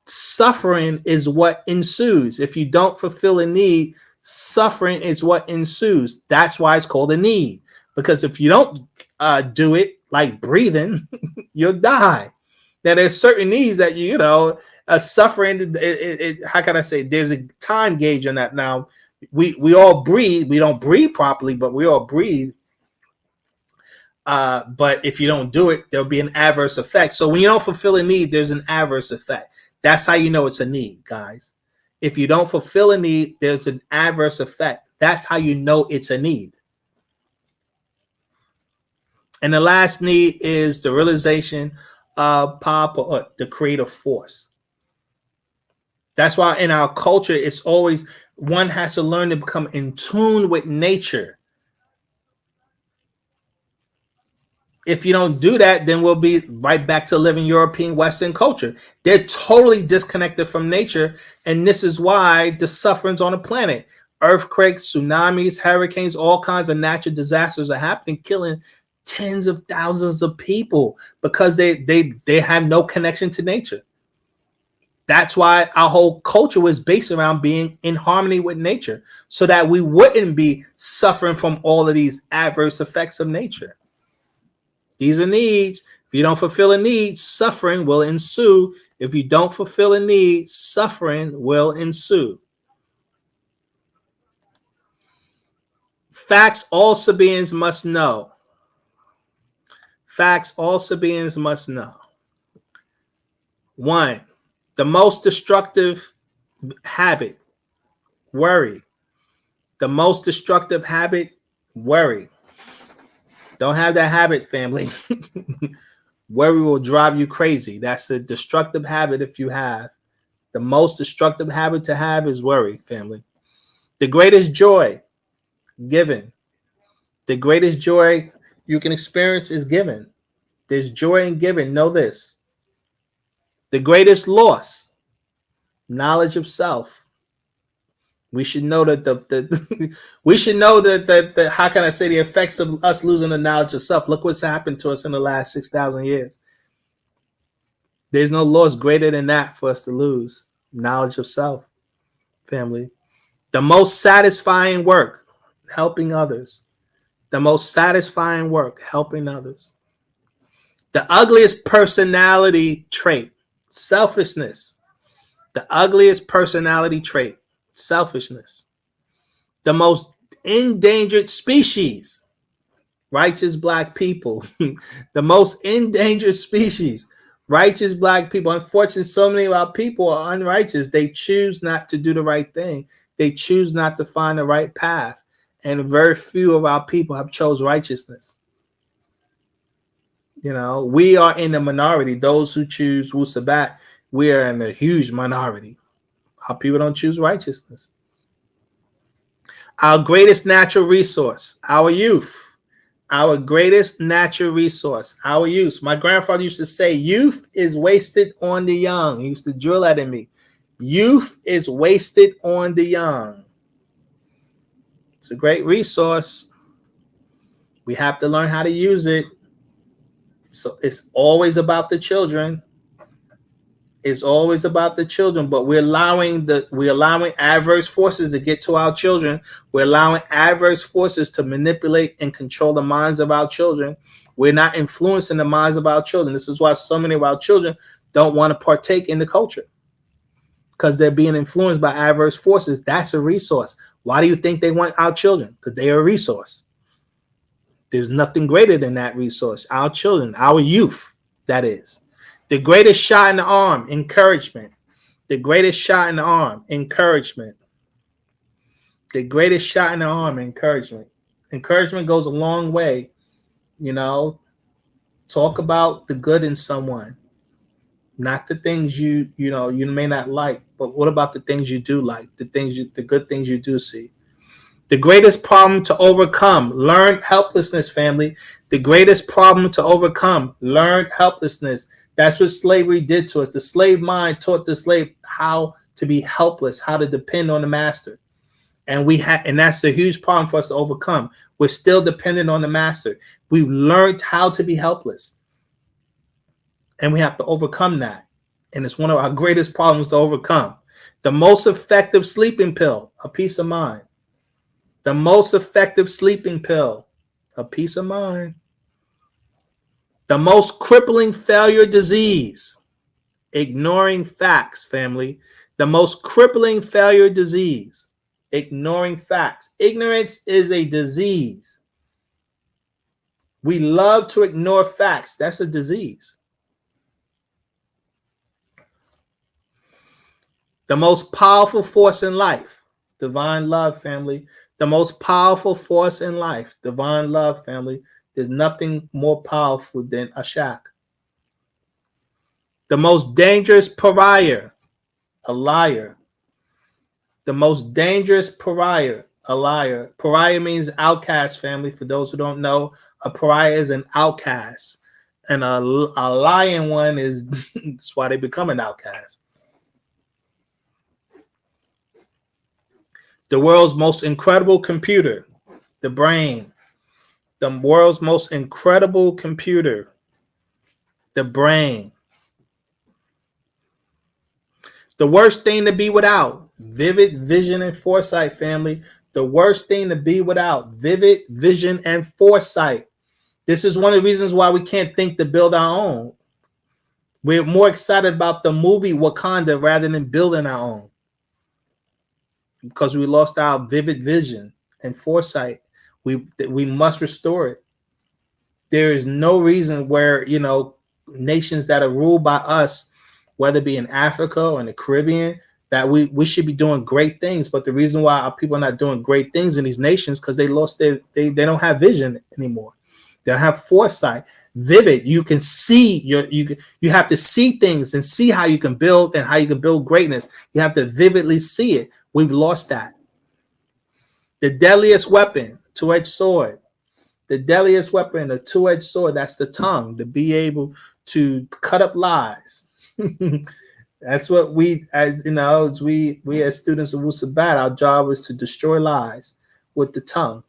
suffering is what ensues. If you don't fulfill a need, suffering is what ensues. That's why it's called a need. Because if you don't do it, like breathing, you'll die. Now, there's certain needs that suffering. How can I say? There's a time gauge on that. Now, we all breathe. We don't breathe properly, but we all breathe. But if you don't do it, there'll be an adverse effect. So when you don't fulfill a need, there's an adverse effect. That's how you know it's a need, guys. If you don't fulfill a need, there's an adverse effect. That's how you know it's a need. And the last need is the realization of Papa, or the creative force. That's why in our culture, it's always one has to learn to become in tune with nature. If you don't do that, then we'll be right back to living European Western culture. They're totally disconnected from nature. And this is why the sufferings on the planet, earthquakes, tsunamis, hurricanes, all kinds of natural disasters are happening, killing tens of thousands of people because they have no connection to nature. That's why our whole culture was based around being in harmony with nature, so that we wouldn't be suffering from all of these adverse effects of nature. These are needs. If you don't fulfill a need, suffering will ensue. If you don't fulfill a need, suffering will ensue. Facts all Sabians must know. Facts all Sabians must know. 1, the most destructive habit, worry. The most destructive habit, worry. Don't have that habit, family. Worry will drive you crazy. That's a destructive habit if you have. The most destructive habit to have is worry, family. The greatest joy, giving. The greatest joy you can experience is giving. There's joy in giving. Know this. The greatest loss, knowledge of self. We should know that we should know that how can I say the effects of us losing the knowledge of self. Look what's happened to us in the last 6,000 years. There's no loss greater than that for us to lose. Knowledge of self, family. The most satisfying work, helping others. The most satisfying work, helping others. The ugliest personality trait, selfishness. The ugliest personality trait, selfishness. The most endangered species, righteous black people. The most endangered species, righteous black people. Unfortunately, so many of our people are unrighteous. They choose not to do the right thing. They choose not to find the right path. And very few of our people have chose righteousness. You know, we are in the minority. Those who choose Wu-Sabat, we are in a huge minority. Our people don't choose righteousness. Our greatest natural resource, our youth. Our greatest natural resource, our youth. My grandfather used to say, youth is wasted on the young. He used to drill that in me. Youth is wasted on the young. It's a great resource. We have to learn how to use it. So it's always about the children. It's always about the children, but we're allowing adverse forces to get to our children. We're allowing adverse forces to manipulate and control the minds of our children. We're not influencing the minds of our children. This is why so many of our children don't want to partake in the culture, because they're being influenced by adverse forces. That's a resource. Why do you think they want our children? Because they are a resource. There's nothing greater than that resource. Our children, our youth, that is. The greatest shot in the arm, encouragement. The greatest shot in the arm, encouragement. The greatest shot in the arm, encouragement. Encouragement goes a long way. You know, talk about the good in someone, not the things you may not like, but what about the things you do like, the good things you do see. The greatest problem to overcome, learned helplessness, family. The greatest problem to overcome, learned helplessness. That's what slavery did to us. The slave mind taught the slave how to be helpless, how to depend on the master. And that's a huge problem for us to overcome. We're still dependent on the master. We've learned how to be helpless. And we have to overcome that. And it's one of our greatest problems to overcome. The most effective sleeping pill, a peace of mind. The most effective sleeping pill, a peace of mind. The most crippling failure disease, ignoring facts, family. The most crippling failure disease, ignoring facts. Ignorance is a disease. We love to ignore facts. That's a disease. The most powerful force in life, divine love, family. The most powerful force in life, divine love, family. There's nothing more powerful than Ashak. The most dangerous pariah, a liar. The most dangerous pariah, a liar. Pariah means outcast, family. For those who don't know, a pariah is an outcast. And a lying one is, that's why they become an outcast. The world's most incredible computer, the brain. The world's most incredible computer, the brain. The worst thing to be without, vivid vision and foresight, family. The worst thing to be without, vivid vision and foresight. This is one of the reasons why we can't think to build our own. We're more excited about the movie Wakanda rather than building our own, because we lost our vivid vision and foresight. We must restore it. There is no reason where, nations that are ruled by us, whether it be in Africa or in the Caribbean, that we should be doing great things. But the reason why our people are not doing great things in these nations, because they lost they don't have vision anymore. They don't have foresight. Vivid. You can see you have to see things and see how you can build and how you can build greatness. You have to vividly see it. We've lost that. The deadliest weapon, two-edged sword. The deadliest weapon, a two-edged sword, that's the tongue, to be able to cut up lies. That's what we, as we as students of Wu-Sabat, our job is to destroy lies with the tongue.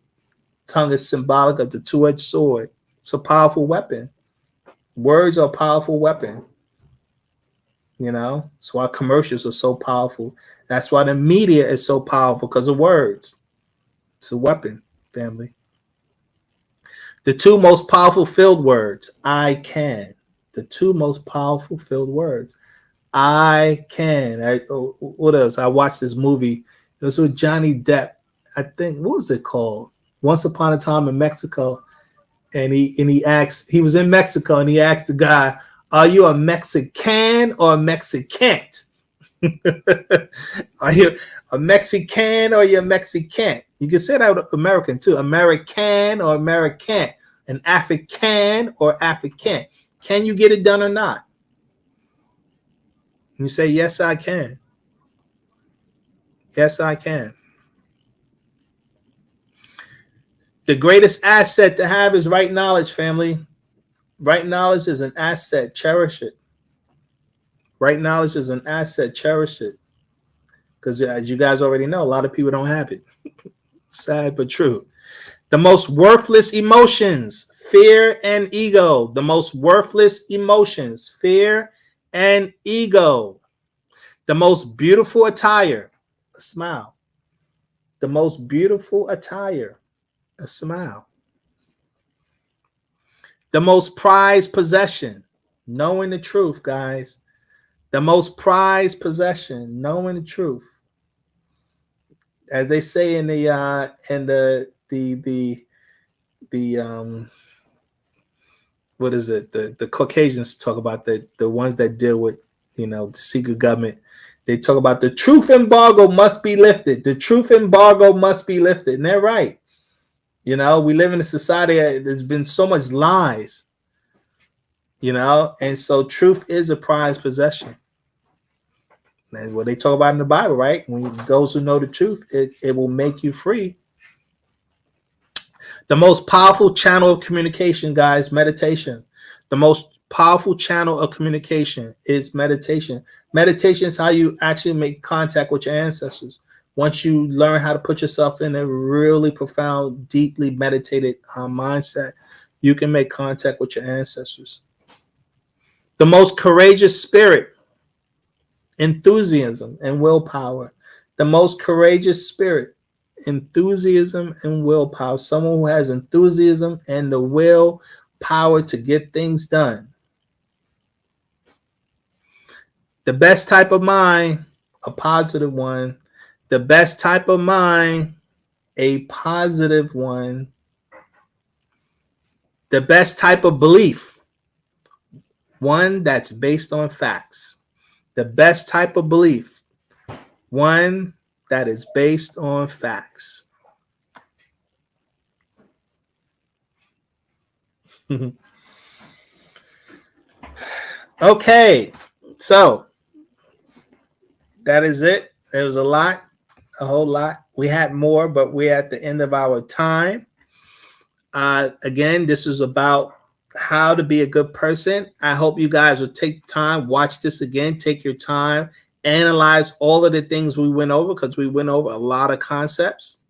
Tongue is symbolic of the two-edged sword. It's a powerful weapon. Words are a powerful weapon. That's why commercials are so powerful. That's why the media is so powerful, because of words. It's a weapon, family. The two most powerful filled words, I can. The two most powerful filled words, I can. What else? I watched this movie. It was with Johnny Depp. I think, what was it called? Once Upon a Time in Mexico. And he asked, he was in Mexico, and he asked the guy, are you a Mexican or a Mexicant? Are you a Mexican or you're a Mexican? You can say that with American too. American or American. An African or African. Can you get it done or not? You say, yes, I can. Yes, I can. The greatest asset to have is right knowledge, family. Right knowledge is an asset. Cherish it. Right knowledge is an asset. Cherish it. Because as you guys already know, a lot of people don't have it. Sad but true. The most worthless emotions, fear and ego. The most worthless emotions, fear and ego. The most beautiful attire, a smile. The most beautiful attire, a smile. The most prized possession, knowing the truth, guys. The most prized possession, knowing the truth. As they say in the what is it? The Caucasians talk about the ones that deal with the secret government. They talk about the truth embargo must be lifted. The truth embargo must be lifted, and they're right. We live in a society that there's been so much lies. And so truth is a prized possession. That's what they talk about in the Bible, right? When those who know the truth, it will make you free. The most powerful channel of communication, guys, meditation. The most powerful channel of communication is meditation. Meditation is how you actually make contact with your ancestors. Once you learn how to put yourself in a really profound, deeply meditated mindset, you can make contact with your ancestors. The most courageous spirit, enthusiasm and willpower. The most courageous spirit, enthusiasm and willpower. Someone who has enthusiasm and the willpower to get things done. The best type of mind, a positive one. The best type of mind, a positive one. The best type of belief, one that's based on facts. The best type of belief, one that is based on facts. Okay, so that is it. There was a whole lot. We had more, but we're at the end of our time. Again, this is about how to be a good person. I hope you guys will take time, watch this again, take your time, analyze all of the things we went over, because we went over a lot of concepts,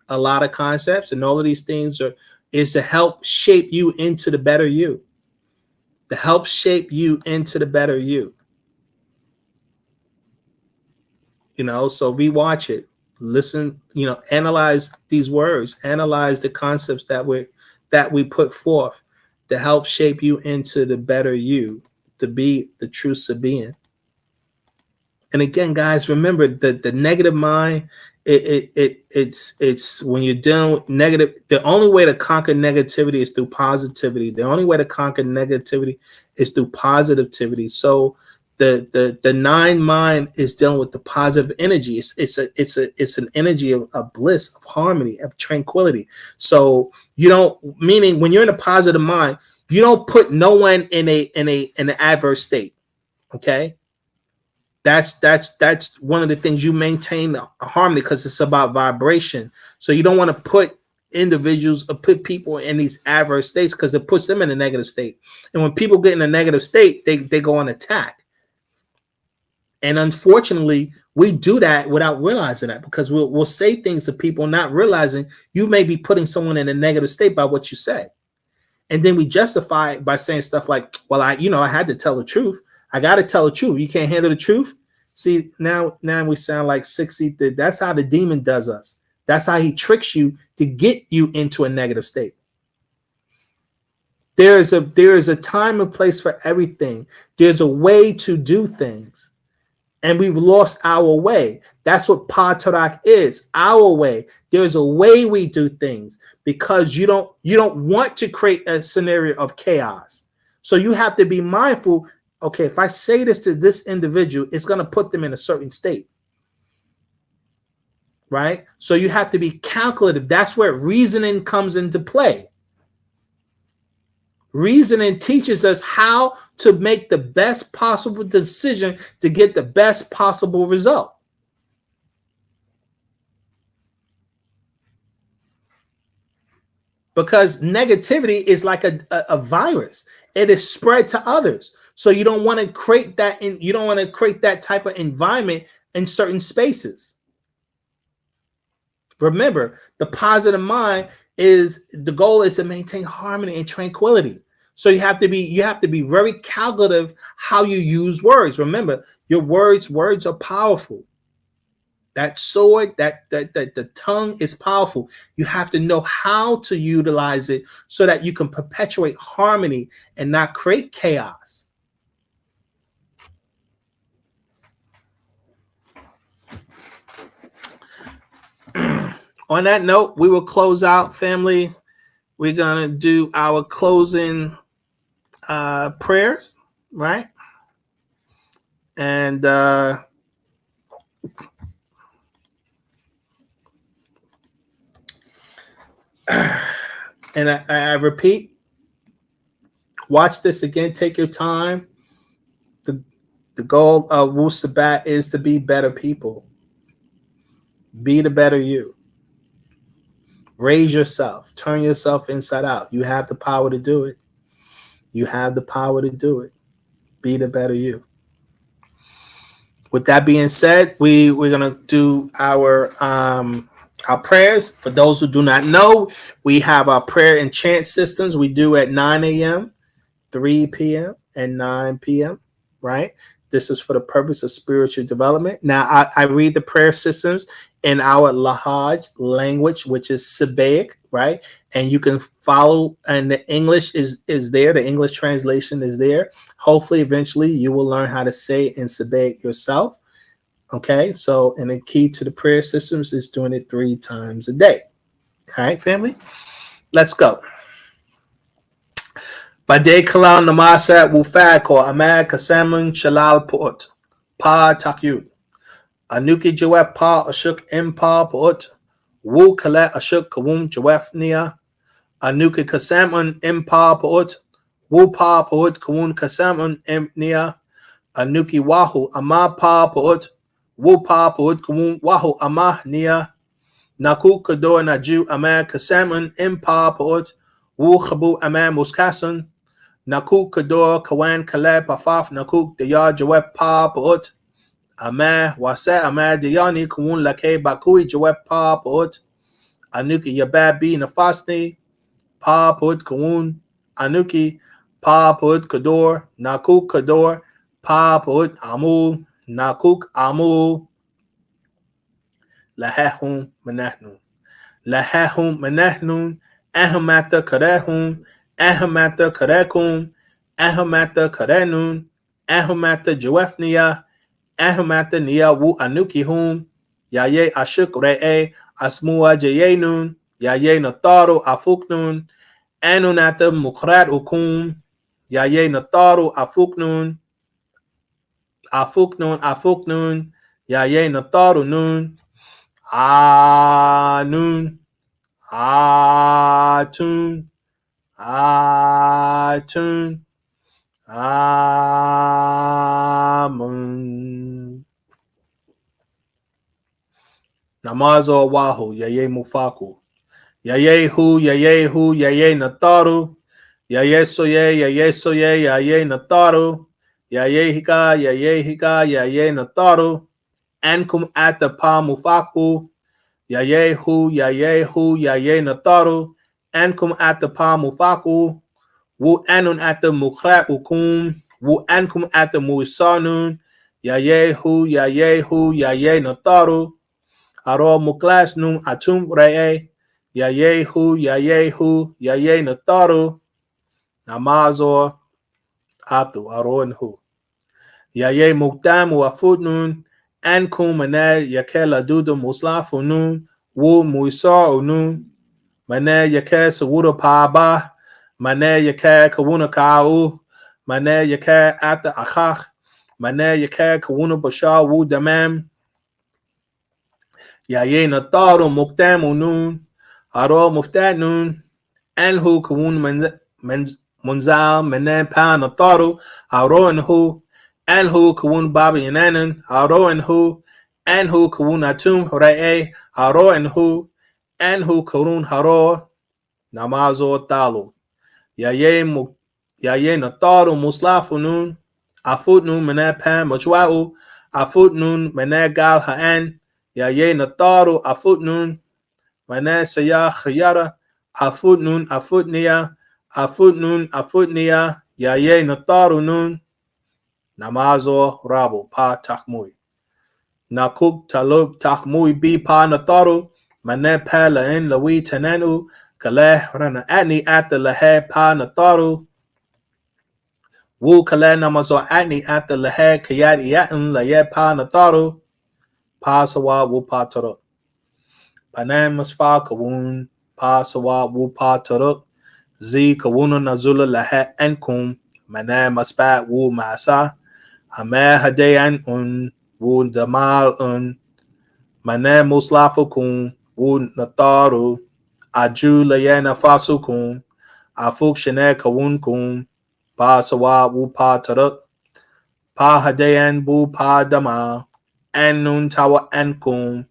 and all of these things is to help shape you into the better you, so rewatch it, listen, analyze these words, analyze the concepts that we put forth to help shape you into the better you, to be the true Sabian. And again, guys, remember that the negative mind, it's when you're dealing with negative, the only way to conquer negativity is through positivity. The only way to conquer negativity is through positivity. So the nine mind is dealing with the positive energy. It's an energy of bliss, of harmony, of tranquility. So meaning when you're in a positive mind, you don't put no one in an adverse state. Okay. That's one of the things you maintain a harmony, because it's about vibration. So you don't want to put individuals or put people in these adverse states, because it puts them in a negative state. And when people get in a negative state, they go on attack. And unfortunately, we do that without realizing that, because we'll say things to people not realizing you may be putting someone in a negative state by what you say. And then we justify it by saying stuff like, well, I had to tell the truth. I got to tell the truth. You can't handle the truth. See, now we sound like 60. That's how the demon does us. That's how he tricks you to get you into a negative state. There is a time and place for everything. There's a way to do things. And we've lost our way. That's what Patarak is, our way. There's a way we do things, because you don't want to create a scenario of chaos. So you have to be mindful. Okay, if I say this to this individual, it's going to put them in a certain state, right? So you have to be calculative. That's where reasoning comes into play. Reasoning teaches us how to make the best possible decision to get the best possible result. Because negativity is like a virus. It is spread to others. So you don't want to create that type of environment in certain spaces. Remember, the positive mind the goal is to maintain harmony and tranquility. So you have to be very calculative how you use words. Remember, your words are powerful. That sword, that the tongue is powerful. You have to know how to utilize it so that you can perpetuate harmony and not create chaos. On that note, we will close out, family. We're going to do our closing prayers, right? And I repeat, watch this again. Take your time. The goal of Wu-Sabat is to be better people. Be the better you. Raise yourself. Turn yourself inside out. You have the power to do it. You have the power to do it. Be the better you. With that being said, we're going to do our prayers. For those who do not know, we have our prayer and chant systems we do at 9 a.m., 3 p.m., and 9 p.m., right? This is for the purpose of spiritual development. Now, I read the prayer systems in our Lahaj language, which is Sabaic, right? And you can follow, and the English is there. The English translation is there. Hopefully, eventually, you will learn how to say it in Sabaic yourself. Okay, so, and the key to the prayer systems is doing it 3 times a day. All right, family? Let's go. Bade kalal namasa wufako amag kasamun shalal put pa takyu. Anuki jawef pa ashuk impa put wu kale ashuk kawum jawefnia Anuki kasamun impa poot. Wupa poot kawun kasamun nia. Anuki wahu ama pa poot. Wupa poot kawun wahu ama nia. Naku kador naju ama kasamun impa poot. Wu khabu ama muskasun. Naku kador kawan kale pafaf nakuk daya jaweb pa poot. Ama wasa ama diyani kawun lake bakui jaweb pa poot. Anuki yababi nafasni pa poot kawun. Anuki pa poot kador. Nakuk kador pa poot amul. Nakuk amul. Lahahum manahnun. Lahahum manahnun. Ahamata karahum. Ahamata karakum. Ahamata karanun. Ahamata jawafniya. Ahamata niya wu anuki hum. Yaye ashuk re'e. Asmua jayenun. Yaye nataru afuknun. Anunata mukrat ukum. Yaye nataru afuknun. Afuknun. Yaye nataru nun. Anun. Atun. Atun. Amun. Namazo wahu. Yaye mufaku. Yaye hu. Yaye nataru. Yaye soye. Yaye nataru. Yaye hika. Yaye nataru. Ankum ata pa mufaku. Yaye hu. Yaye nataru. Ankum ata pa mufaku. Wu anun ata mukra ukum. Wu ankum ata muisanun. Yaye hu. Yaye nataru. Aro muklas nun atum re'e. Yaye hu. Yaye nataru. Namazo atu aron hu. Yaye muktamu afutnun. Ankum mana yakela dudu muslafunun. Wu muisa'unun. Mana yake sawura paba. Mana yake kawuna ka'u. Mana yake ata akhakh. Mana yake kawuna basha wu damam. Yaye nataru muktamunun. Aro muftanun. Anhu kawun munzal mana pa nataru. Aro anhu. Anhu kawun baba yananan. Aro anhu. Anhu kawun atum re'e. Aro anhu. Anhu kawun haro. Namazo talu. Yaye nataru muslafunun. Afutnun mana pa majwa'u. Afutnun mana gal ha'an. Yaye nataru afutnun. Mana saya khayara. Afutnun afutniya. Afutniya. Yaye nataru nun. Namazo rabu pa takmui. Nakuk talub takmui bi pa nataru. Mana pa la'in lawi tananu. Kaleh rana ani ata lahe pa nataru. Wu kaleh namazo ani ata lahe kayat ya'un laye pa nataru. Pa sawa wu pa taruk. Panan masfa kawun. Pa sawa wu pa taruk. Zi kawuna nazula lahe ankum. Mana masfa wu masa. Ama hadayan wu damal Mana muslafukum wu nataru. Aju layana fasukum. Afuk shane kawunkum. Pa sawa wu pa taruk. Pa hadayan bu pa dama. Anun tawa ankum.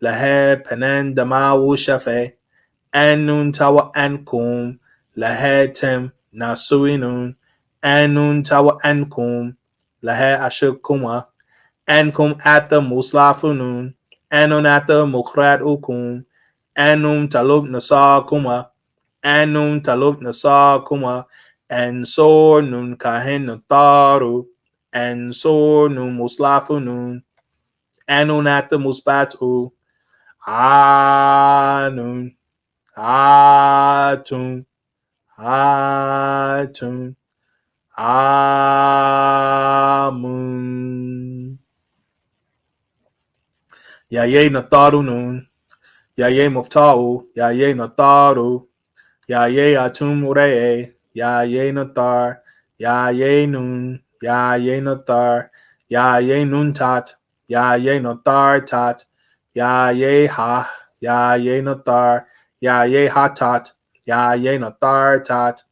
Lahe panan dama wu shafe. Anun tawa ankum. Lahe tem nasuinun. Anun tawa ankum. Lahe ashukuma. Ankum ata muslafunun. Anun ata mukrat ukum. Anum talub nasa kuma. Anum talub nasa kuma. And so nun kahin nataru. And so nun muslafunun. Anunata musbatu. Anun. Atun. Atun. Amun. Yaye nataru nun. Yaye mufta'u. Yaye nataru. Yaye atum re'e. Yaye natar. Yaye nun. Yaye natar. Yaye nun tat. Yaye natar tat. Yaye ha. Yaye natar. Yaye ha tat. ya ye nathar tat,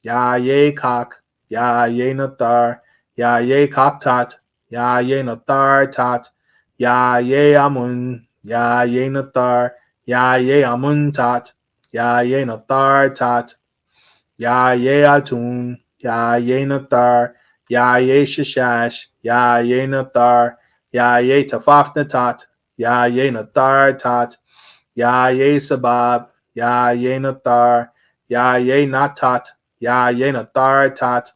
ya ye kak, ya ye nathar, ya ye kak tat, ya ye nathar tat, ya ye amun, ya ye nathar, ya ye amun tat, ya ye nathar tat, ya ye atun, ya ye nathar, ya ye shishash, ya ye nathar, ya ye tafaf tat, ya ye nathar tat, ya ye sabab, ya ye nathar, ya ye natat, ya ye nathar tat,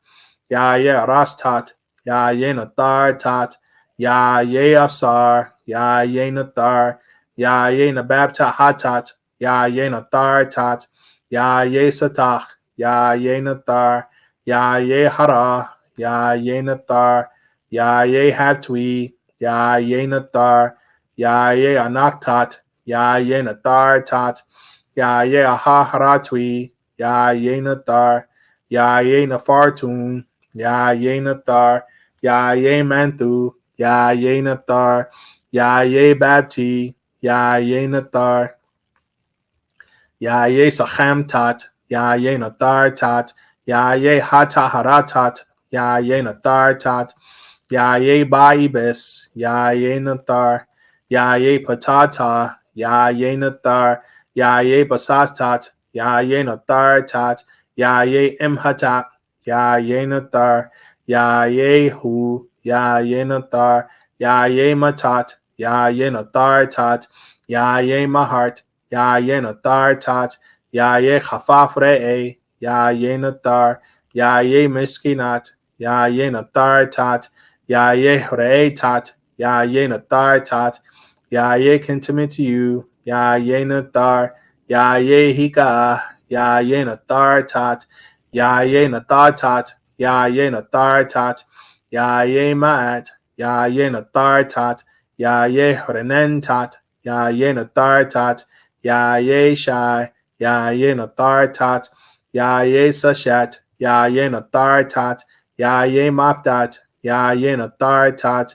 ya ye rastat, ya ye nathar tat, ya ye asar, ya ye nathar, ya ye nababta hatat, ya ye nathar tat, ya ye satach, ya ye nathar, ya ye hara, ya ye nathar, ya ye hatwi, ya ye nathar, ya ye anaktat, ya ye nathar tat, ya ye ahaharatwi, ya ye nathar, ya ye nafartun, ya ye nathar, ya ye mantu, ya ye nathar, ya ye babti, ya ye nathar, ya ye sacham tat, ya ye nathar tat, ya ye hata haratat, ya ye nathar tat, ya ye baibes, ya ye nathar, ya ye patata, ya ye nathar, ya ye basastat, ya ye nathar tat, ya ye imhatat, ya ye nathar, ya ye hu, ya ye nathar, ya ye matat, ya ye nathar tat, ya ye mahart, ya ye nathar tat, ya ye chafaf re'e, ya ye nathar, ya ye miskinat, ya ye nathar tat, ya ye re'e tat, ya ye nathar tat, ya ye intimate to you, ya ye nathar, ya ye hika, ya ye nathar tat, ya ye nathar tat, ya ye nathar tat, ya ye ma'at, ya ye nathar tat, ya ye renen tat, ya ye nathar tat, ya ye shai, ya ye nathar tat, ya ye sashat, ya ye nathar tat, ya ye mafdat, ya ye nathar tat,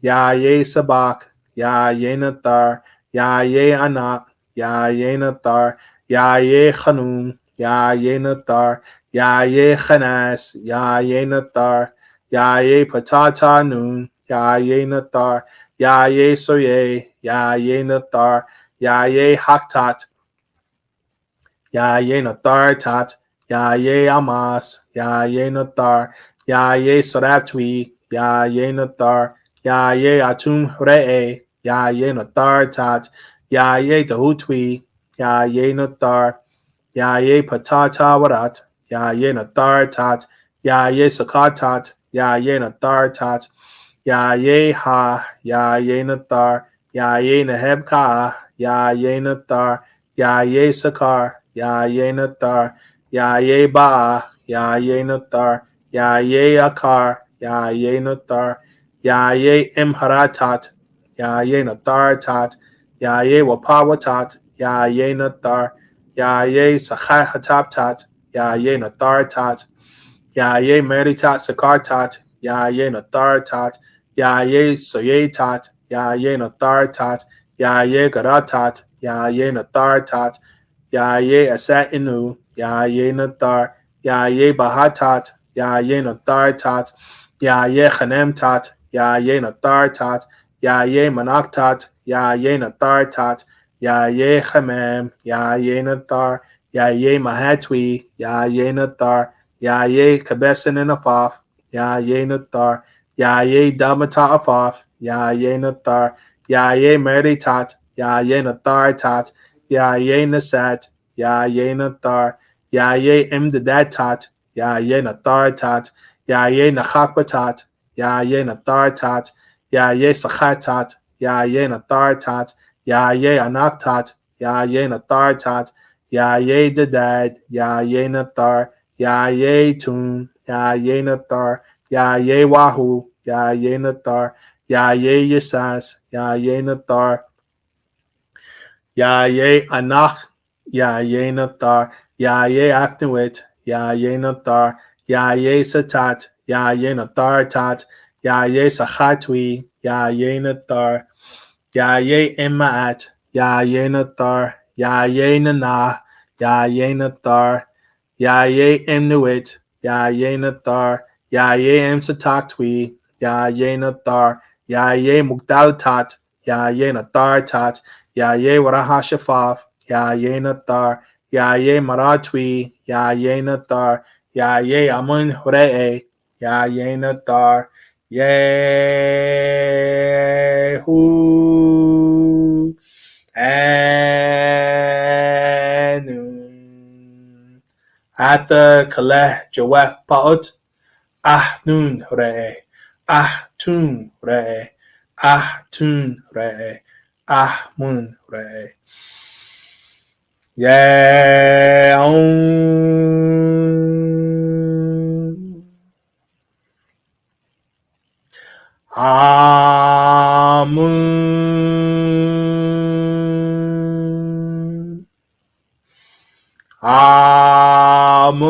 ya ye sabak, ya ye nathar, ya ye anak, ya ye nathar, ya ye chanun, ya ye nathar, ya ye chanas, ya ye nathar, ya ye patata nun, ya ye nathar, ya ye soye, ya ye nathar, ya ye haktat, ya ye nathar tat, ya ye amas, ya ye nathar, ya ye saraptwi, ya ye nathar, ya ye atum re'e, ya ye nathar tat, ya ye dahutwi, ya ye nathar, ya ye patata warat, ya ye nathar tat, ya ye sakatat, ya ye nathar tat, ya ye ha, ya ye nathar, ya ye naheb ka, ya ye nathar, ya ye sakar, ya ye nathar, ya ye ba, ya ye nathar, ya ye akar, ya ye nathar, ya ye imharatat, ya ye nathar tat, ya ye wapawatat, ya ye nathar, ya ye sachahataptat, ya ye nathar tat, ya ye meritat sakartat, ya ye nathar tat, ya ye soyetat, ya ye nathar tat, ya ye garatat, ya ye nathar tat, ya ye asat inu, ya ye nathar, ya ye bahatat, ya ye nathar tat, ya ye chanem tat, ya ye nathar tat, ya ye manaktat, ya ye nathar tat, ya ye chamem, ya ye nathar, ya ye mahatwi, ya ye nathar, ya ye kabesin and afaf, ya ye nathar, ya ye damata afaf, ya ye nathar, ya ye meritat, ya ye nathar tat, ya ye nasat, ya ye nathar, ya ye imdadatat, ya ye nathar tat, ya ye nachakbatat, ya ye nathar tat, ya ye sachatat, ya ye nathar tat, ya ye anaktat, ya ye nathar tat, ya ye dadad, ya ye nathar, ya ye tun, ya ye nathar, ya ye wahu, ya ye nathar, ya ye yasas, ya ye nathar, ya ye anach, ya ye nathar, ya ye afnuit, ya ye nathar, ya ye satat, ya ye nathar tat, ya ye sachatwi, ya ye nathar, ya ye immaat, ya ye nathar, ya ye nana, Yaye Nathar, Yaye Imnuit, Yaye Nathar, Yaye M Sataktwi, Yaye Nathar, Yaye Mugdaltat, Yaye Nathar Tat, Yaye Warahashafaf, Yaye Nathar, Yaye Maratwi, Yaye Nathar, Yaye Amun Huree, Yaye Nathar, Yehu Anun Atha Kaleh Jawef Paut Nun Re Tun Re Tun Re Mun Re Yaon Amun Amun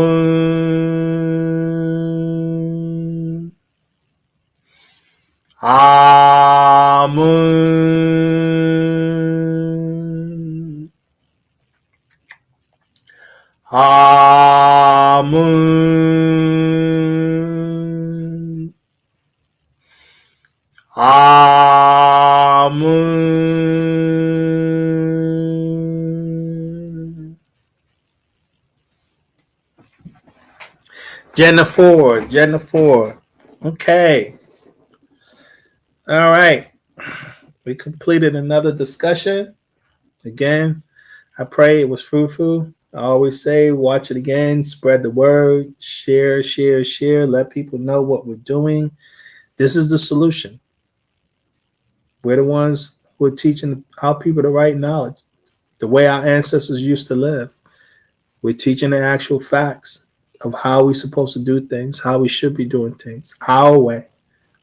Amun Amun Amun Jennifer. Okay. All right. We completed another discussion. Again, I pray it was fruitful. I always say, watch it again, spread the word, share. Let people know what we're doing. This is the solution. We're the ones who are teaching our people the right knowledge, the way our ancestors used to live. We're teaching the actual facts of how we're supposed to do things, how we should be doing things, our way.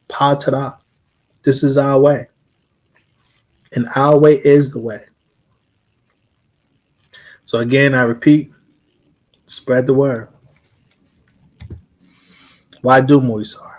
Patara. This is our way. And our way is the way. So again, I repeat, spread the word. Why do Moisar?